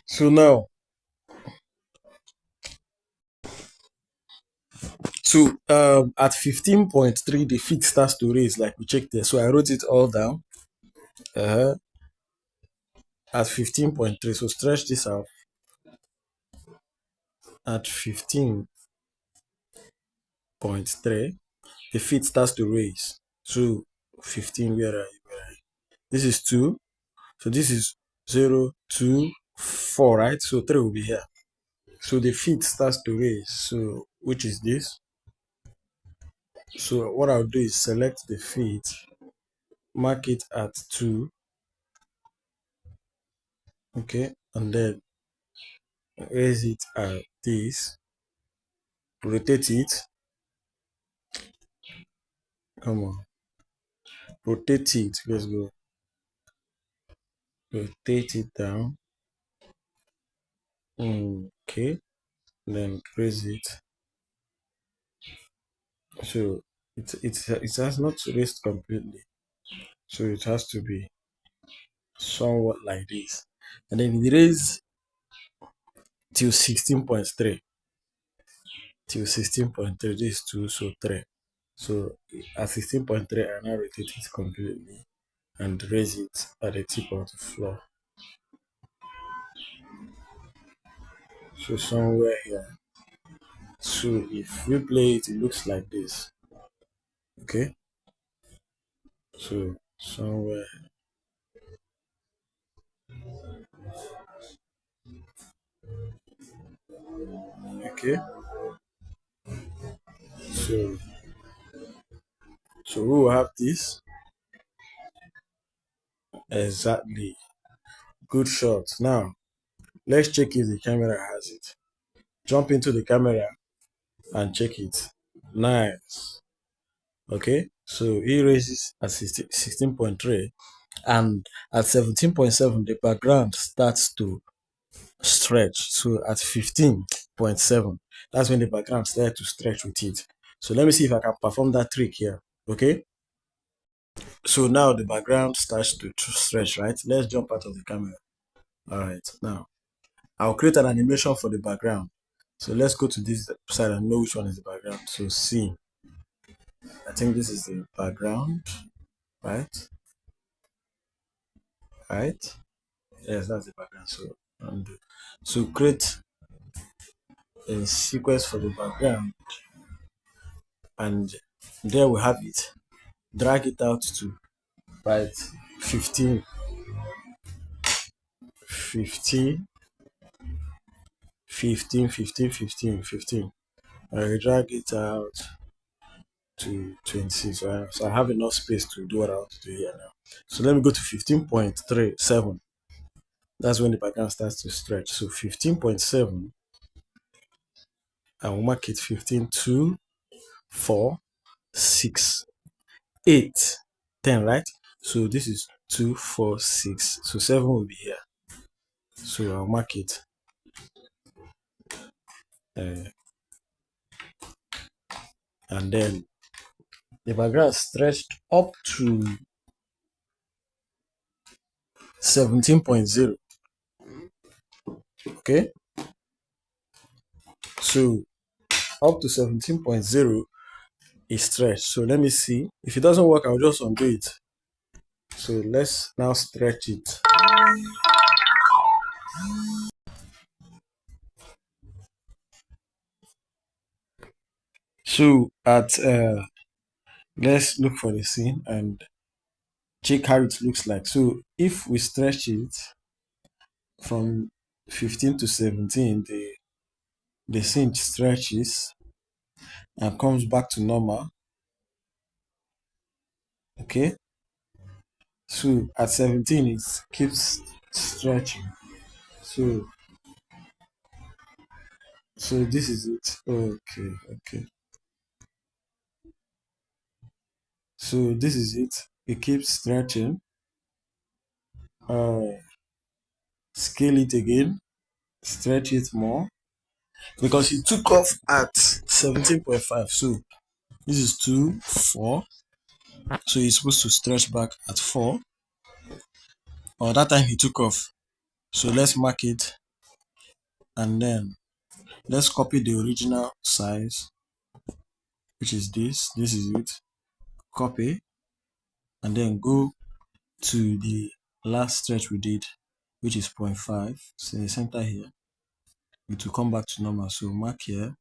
So now, at 15.3, the feet starts to raise like we checked there. So I wrote it all down. Uh, at 15.3, so stretch this out. At 15.3, the feet starts to raise. So 15, where are you? This is 2. So this is 0, 2, 4, right? So 3 will be here. So the feet starts to raise. So which is this? So what I'll do is select the feet, mark it at 2. Okay, and then raise it at this, rotate it. Come on, rotate it. Let's go. Rotate it down. Okay, then raise it. So it has not raised completely. So it has to be somewhat like this. And then raise till 16.3. Till 16.3. This is 2, so 3. So at 16.3, I now rotate it completely and raise it at the tip of the floor. So somewhere here. So if we play it, it looks like this. Okay. So somewhere. Okay. So we will have this. Exactly. Good shot. Now let's check if the camera has it. Jump into the camera and check it. Nice. Okay. So he raises at 16.3, and at 17.7 the background starts to stretch. So at 15.7, that's when the background starts to stretch with it. So let me see if I can perform that trick here. Okay. So now the background starts to stretch, right? Let's jump out of the camera. All right. Now I'll create an animation for the background. So let's go to this side and know which one is the background. So see, I think this is the background, right? Right? Yes, that's the background. So undo. So create a sequence for the background, and there we have it. Drag it out to right 15, 15, 15, 15, 15, 15. I drag it out to 26. So I have enough space to do what I want to do here now. So let me go to 15.37. That's when the background starts to stretch. So 15.7, I will mark it 15, 2, 4, 6, 8, 10, right? So this is 2, 4, 6. So 7 will be here. So I'll mark it. Uh, and then the background stretched up to 17.0. Okay. So up to 17.0 is stretched. So let me see. If it doesn't work, I'll just undo it. So let's now stretch it. So at let's look for the scene and check how it looks like. So if we stretch it from 15 to 17, the scene stretches and comes back to normal. Okay. So at 17 it keeps stretching. So this is it. Okay, okay. So this is it. It keeps stretching. Uh, Scale it again. Stretch it more because it took off at 17.5. So this is 2, 4. So it's supposed to stretch back at 4. Or that time he took off. So let's mark it and then let's copy the original size, which is this. This is it. Copy and then go to the last stretch we did, which is 0.5. So in the center here, it will come back to normal. So mark here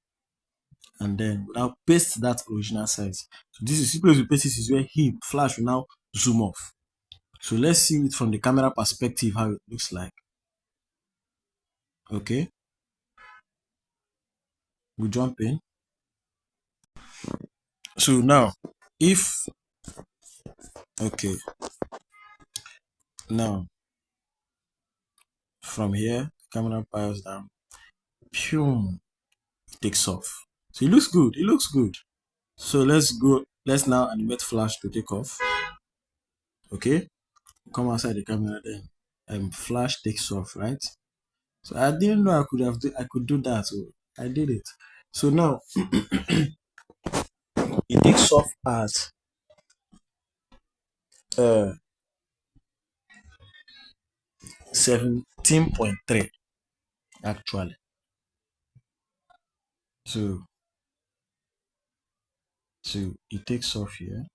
and then now paste that original size. So this is simple. To paste this is where he flash will now zoom off. So let's see it from the camera perspective how it looks like. Okay, we jump in. So now if okay, now from here camera piles down, pew, it takes off. So it looks good. It looks good. So let's go. Let's now animate flash to take off. Okay, come outside the camera then. Flash takes off, right? So I didn't know I could do that. So I did it. So now it takes off at uh 17.3 actually. So it takes off here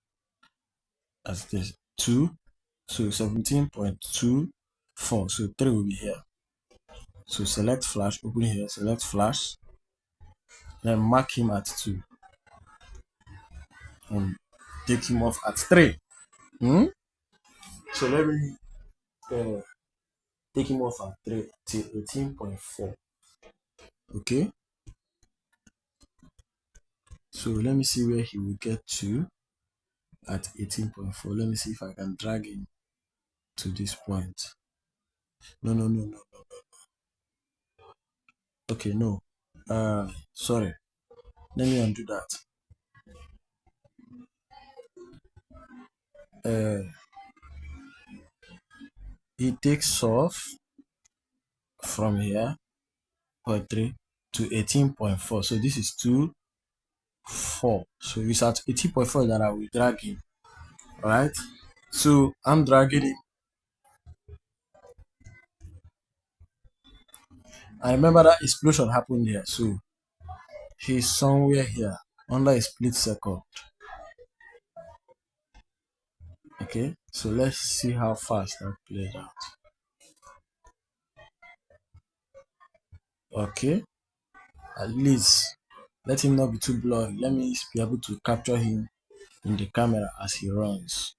as this 2. So 17.24. So 3 will be here. So select flash, open here, select flash. then mark him at 2, and take him off at 3. So let me uh, take him off at 3 till 18.4. Okay, so let me see where he will get to at 18.4. Let me see if I can drag him to this point. No. Okay, no. Sorry. Let me undo that. He takes off from here, 0.3 to 18.4. So this is 2, 4. So it's at 18.4 that I will drag him. Alright. So I'm dragging him. I remember that explosion happened here. So he's somewhere here under a split second. Okay, so let's see how fast that played out. Okay, at least let him not be too blurry. Let me be able to capture him in the camera as he runs.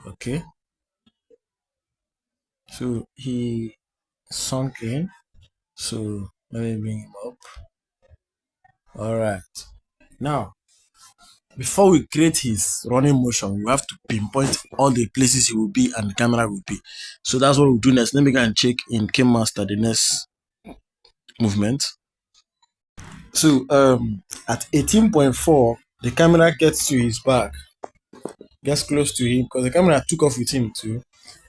Okay, so he sunk in. So let me bring him up. All right, now before we create his running motion, we have to pinpoint all the places he will be and the camera will be. So that's what we'll do next. Let me go and check in Game Master the next movement. So at 18.4, the camera gets to his back, gets close to him because the camera took off with him too,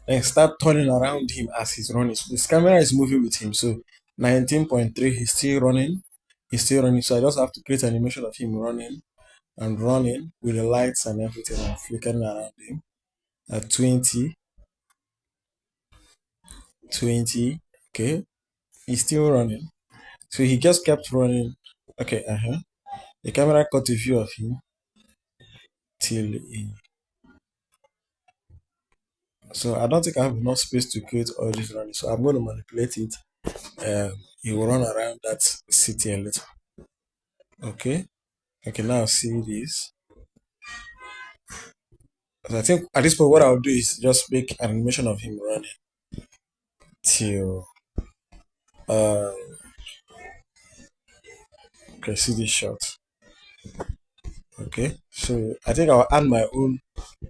and start turning around him as he's running. So this camera is moving with him. So 19.3, he's still running. He's still running. So I just have to create an animation of him running and running with the lights and everything and flickering around him. At 20, okay, he's still running. So he just kept running. Okay, the camera caught a view of him till he. So I don't think I have enough space to create all this running. So I'm going to manipulate it. He will run around that city a little. Okay. I can now see this. So I think at this point, what I'll do is just make an animation of him running till okay, see this shot. Okay, so I think I'll add my own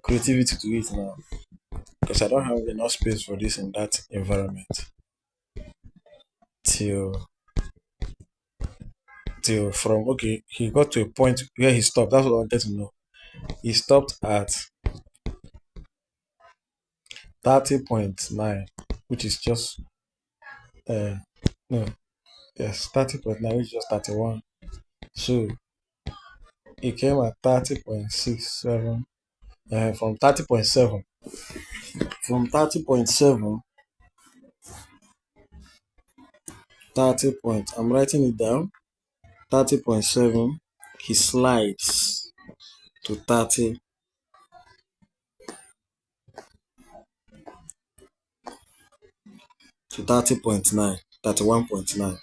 creativity to it now because I don't have enough space for this in that environment. Till from okay, he got to a point where he stopped. That's what I wanted to know. He stopped at 30.9, which is just no, yes, 30.9, which is just 31. So it came at 30.67, from 30.7. From 30.7, 30 point, I'm writing it down. 30.7, he slides to 30.9, 31.9.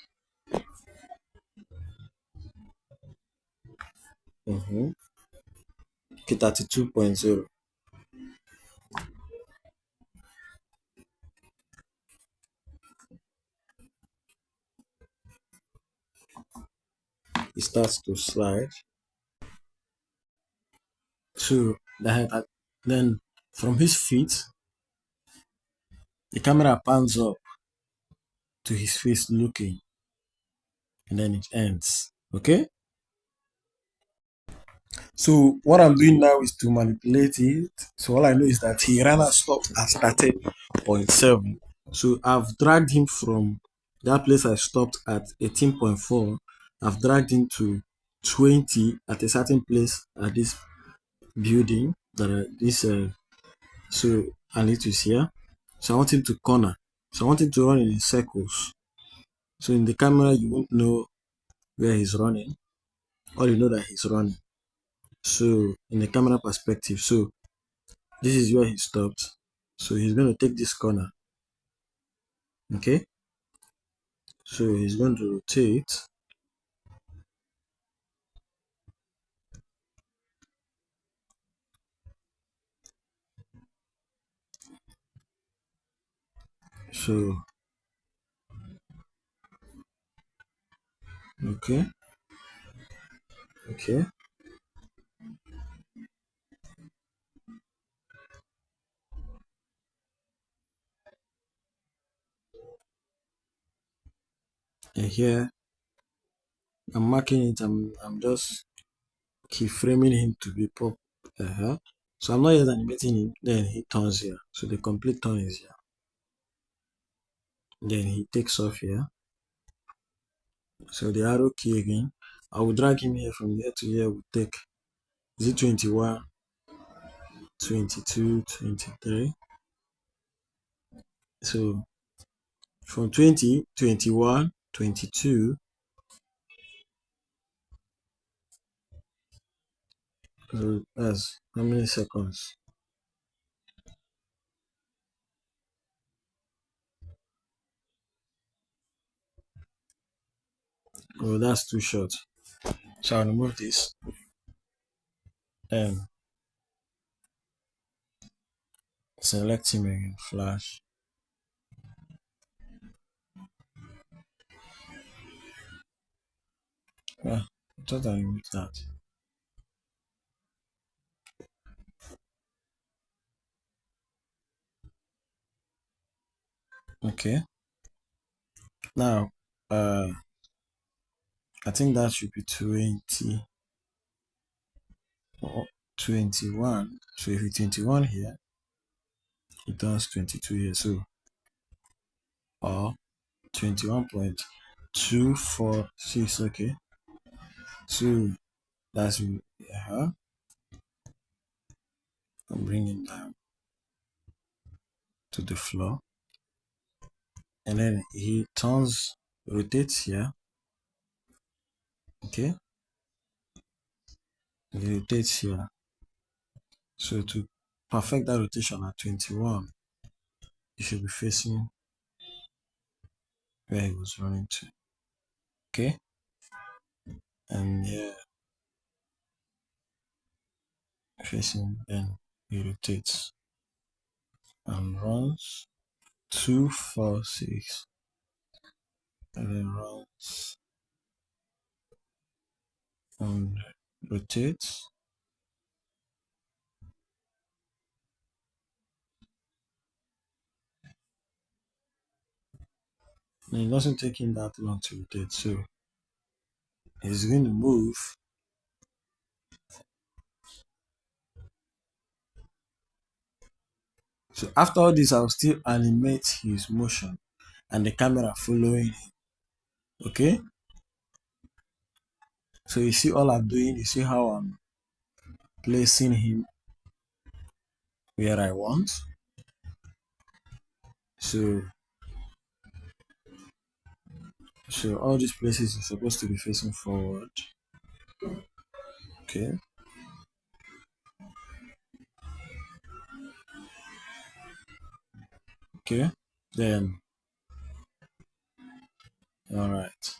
Okay, 32.0. He starts to slide to the head. Then from his feet, the camera pans up to his face looking, and then it ends. Okay. So what I'm doing now is to manipulate it. So all I know is that he ran and stopped at 30.7. So I've dragged him from that place I stopped at 18.4. I've dragged him to 20 at a certain place at this building that this so and it is here. So I want him to corner. So I want him to run in circles. So in the camera you won't know where he's running. All you know that he's running. So in the camera perspective, so this is where he stopped. So he's going to take this corner. Okay. So he's going to rotate So, okay, okay. And here I'm marking it. I'm just keyframing him to be pop. So I'm not yet animating him. Then he turns here. So the complete turn is here. Then he takes off here. So the arrow key again. I will drag him here from here to here. We'll take is it 21, 22, 23. So from 20, 21, 22. So that's how many seconds? Oh, that's too short. So I'll remove this and select him again. Flash. Ah, I thought I removed that. Okay. Now, I think that should be 20 or 21. So if it's 21 here, it does 22 here. So, or 21.246. Okay. So that's, yeah, I'm bringing down to the floor. And then he turns, rotates here. Okay. He rotates here. So to perfect that rotation at 21, you should be facing where he was running to. Okay. And here facing, then he rotates and runs 246 and then runs and rotates and it doesn't take him that long to rotate, so he's going to move. So after all this, I'll still animate his motion and the camera following him. Okay, so you see all I'm doing, you see how I'm placing him where I want. So all these places are supposed to be facing forward. Okay, okay, then all right.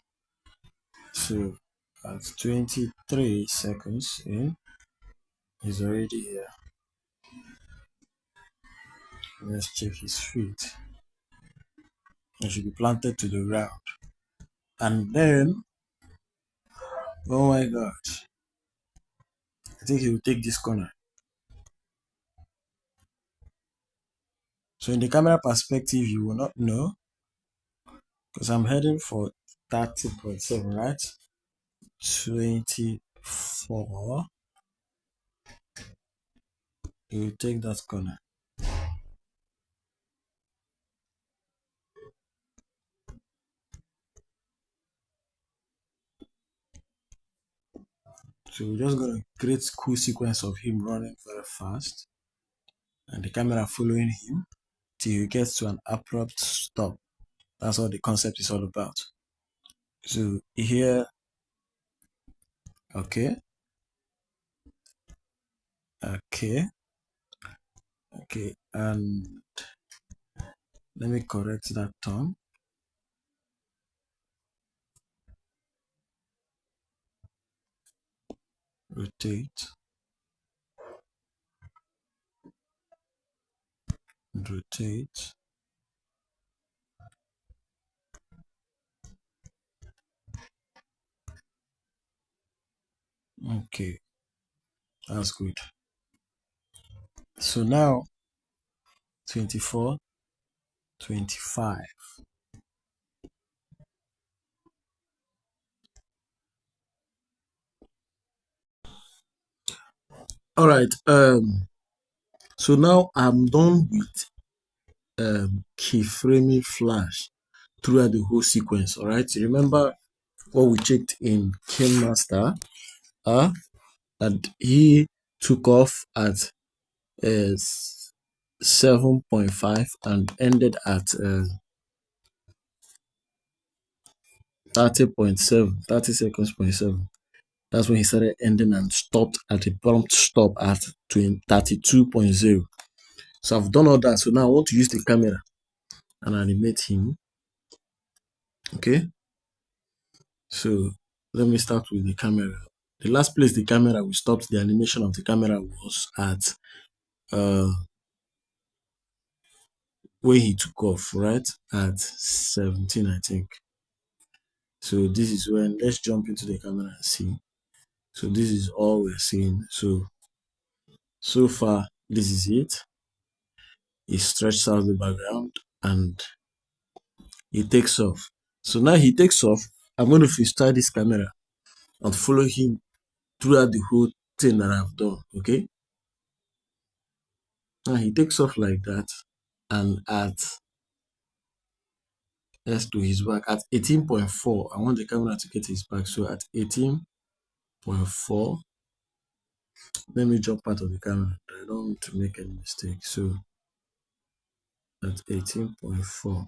So at 23 seconds in, he's already here. Let's check his feet. He should be planted to the ground. And then, oh my god, I think he will take this corner. So in the camera perspective, you will not know because I'm heading for 30.7, right? 24. He will take that corner. So we're just gonna create cool sequence of him running very fast and the camera following him till he gets to an abrupt stop. That's what the concept is all about. So here, okay, okay, okay, and let me correct that term. Rotate, rotate, Okay, that's good. So now 24, 25. All right. So now I'm done with keyframing flash throughout the whole sequence. All right. Remember what we checked in King Master? And he took off at 7.5 and ended at 30 seconds, point 7. That's when he started ending and stopped at a prompt stop at 32.0. So I've done all that. So now I want to use the camera and animate him. Okay. So let me start with the camera. The last place the camera we stopped the animation of the camera was at when he took off, right? At 17, I think. So this is when, let's jump into the camera and see. So this is all we're seeing. So far, this is it. He stretches out the background and he takes off. So now he takes off. I'm going to freestyle this camera and follow him throughout the whole thing that I've done. Okay. Now he takes off like that, and let's do his back at 18.4. I want the camera to get his back. So at 18.4, let me jump out of the camera. I don't want to make any mistake. So at 18.4.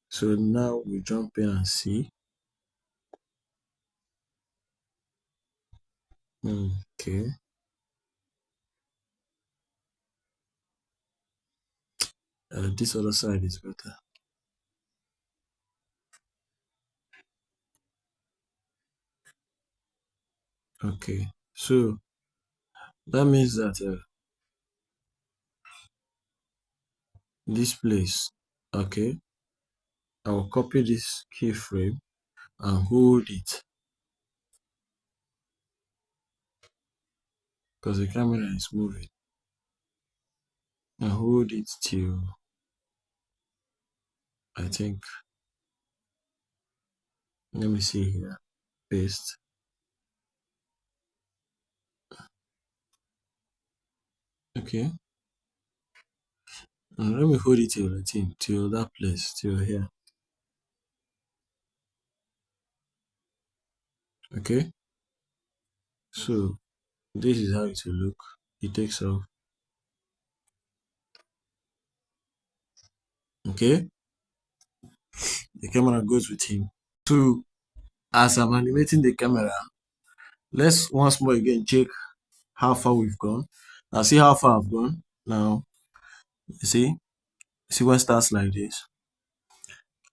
So now we jump in and see. Okay. This other side is better. Okay. So that means that this place, okay, I will copy this keyframe and hold it because the camera is moving, and hold it till I think, let me see here, paste. Okay. And let me hold it till till that place, till here. Okay. So this is how it will look. It takes off. Okay. The camera goes with him. So as I'm animating the camera, let's once more again check how far we've gone. Now see how far I've gone. Now you see when it starts like this,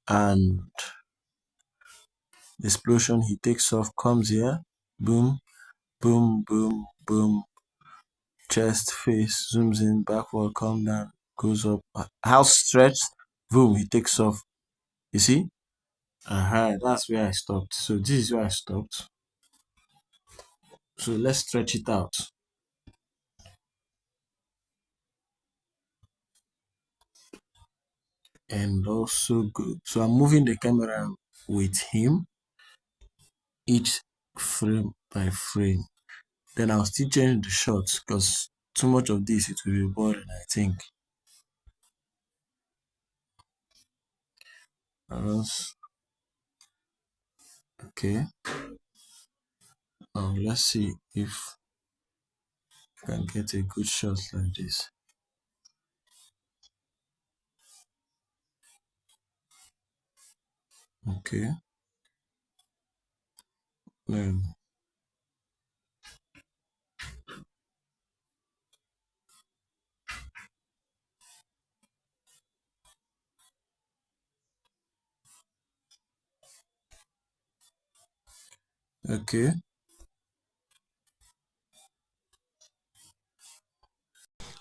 and the explosion, he takes off, comes here, boom, boom, boom, boom, chest, face, zooms in, backward, come down, goes up, house stretched, boom, he takes off. You see? That's where I stopped. So this is where I stopped. So let's stretch it out. And also good. So I'm moving the camera with him, each frame by frame. Then I'll still change the shots because too much of this it will be boring, I think. Else, okay. Now let's see if I can get a good shot like this. Okay. Um, okay.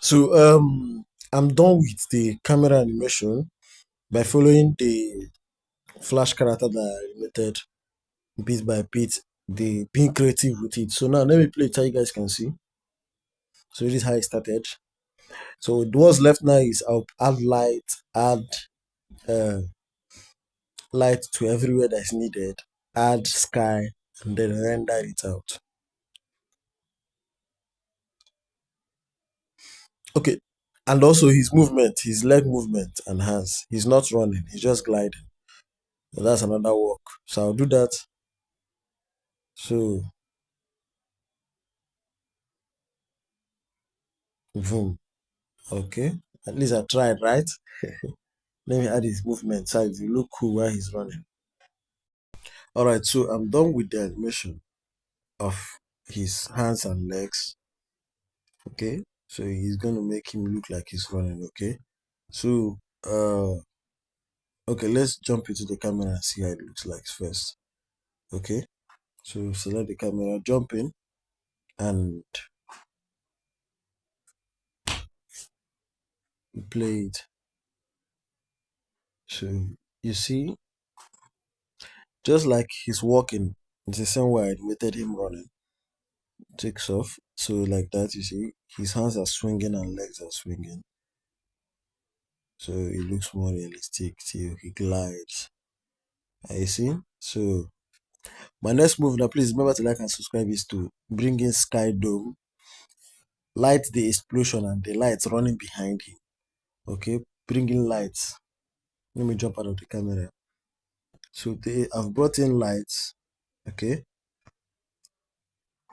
So I'm done with the camera animation by following the Flash character that I animated bit by bit. They being creative with it. So now let me play it so you guys can see. So this is how it started. So what's left now is I'll add light, add uh, light to everywhere that's needed, add sky, and then render it out. Okay. And also his movement, his leg movement and hands. He's not running, he's just gliding. So that's another work. So I'll do that. So boom. Okay. At least I tried, right? Let me add his movement so it will look cool while he's running. Alright, so I'm done with the animation of his hands and legs. Okay. So he's gonna make him look like he's running, okay? So okay, let's jump into the camera and see how it looks like first. Okay. So select the camera, jump in, and play it. So you see, just like he's walking, it's the same way I animated him running. Takes off. So like that, you see, his hands are swinging and legs are swinging. So it looks more realistic till he glides. You see? So my next move now, please remember to like and subscribe, is to bring in Sky Dome, light the explosion and the lights running behind him. Okay, bring in lights. Let me jump out of the camera. So I've brought in lights. Okay.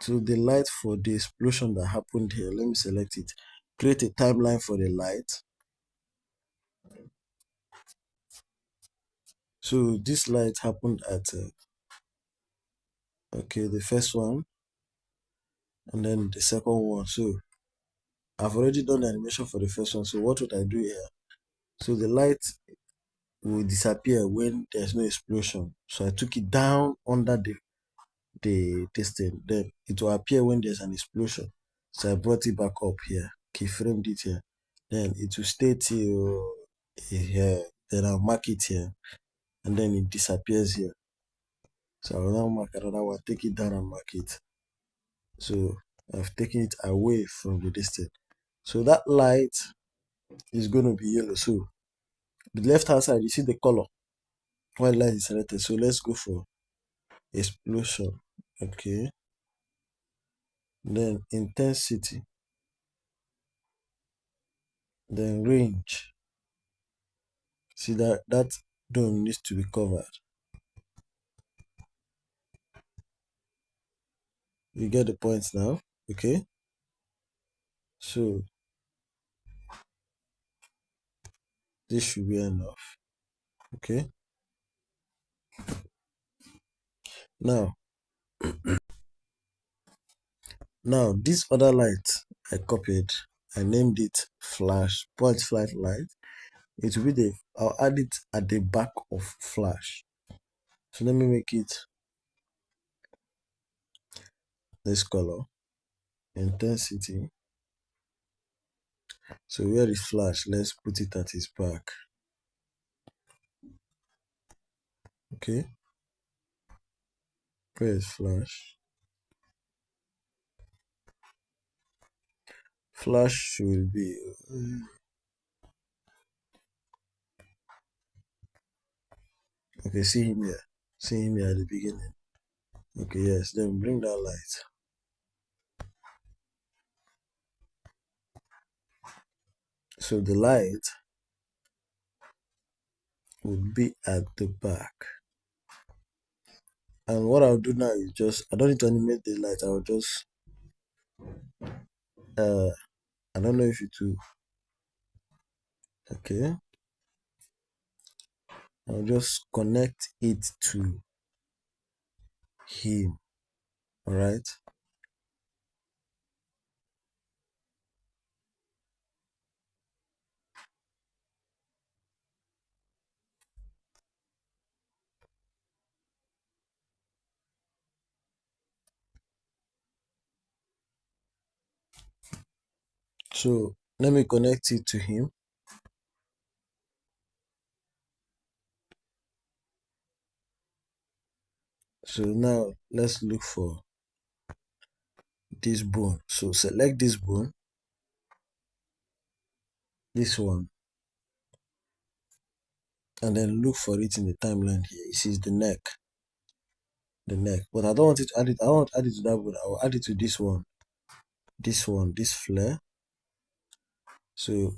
So the light for the explosion that happened here, let me select it. Create a timeline for the light. So this light happened at okay, the first one and then the second one. So I've already done the animation for the first one. So what would I do here? So the light will disappear when there's no explosion. So I took it down under the testing. Then it will appear when there's an explosion. So I brought it back up here, keyframed it here. Then it will stay till here. Then I'll mark it here. And then it disappears here. So I will now mark another one, take it down and mark it. So I've taken it away from the distance. So that light is going to be yellow. So the left hand side, you see the color. White light is selected. So let's go for explosion. Okay. Then intensity. Then range. See that dome needs to be covered. You get the points now. Okay. So this should be enough. Okay. Now this other light I copied, I named it flash, point flash light. It will be I'll add it at the back of flash. So let me make it this color, intensity. So where is flash? Let's put it at his back. Okay. Where is flash? Flash should be okay. See him here. See him here at the beginning. Okay, yes. Then bring that light. So the light would be at the back. And what I'll do now is just I don't need to animate the light. I'll just I don't know if it will. Okay. I'll just connect it to him. All right. So let me connect it to him. So now let's look for this bone. So select this bone, this one, and then look for it in the timeline here. It says the neck. The neck. But I don't want it to add it. I want to add it to that bone. I will add it to this one. This one, this flare. So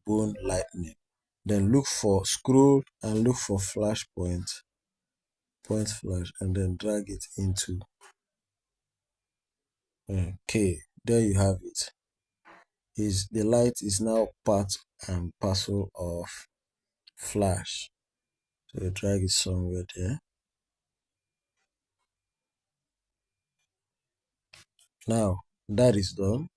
bone lightning. Then look for scroll and look for flash point flash, and then drag it into okay. There you have it. Is the light is now part and parcel of flash. So you drag it somewhere there. Now that is done.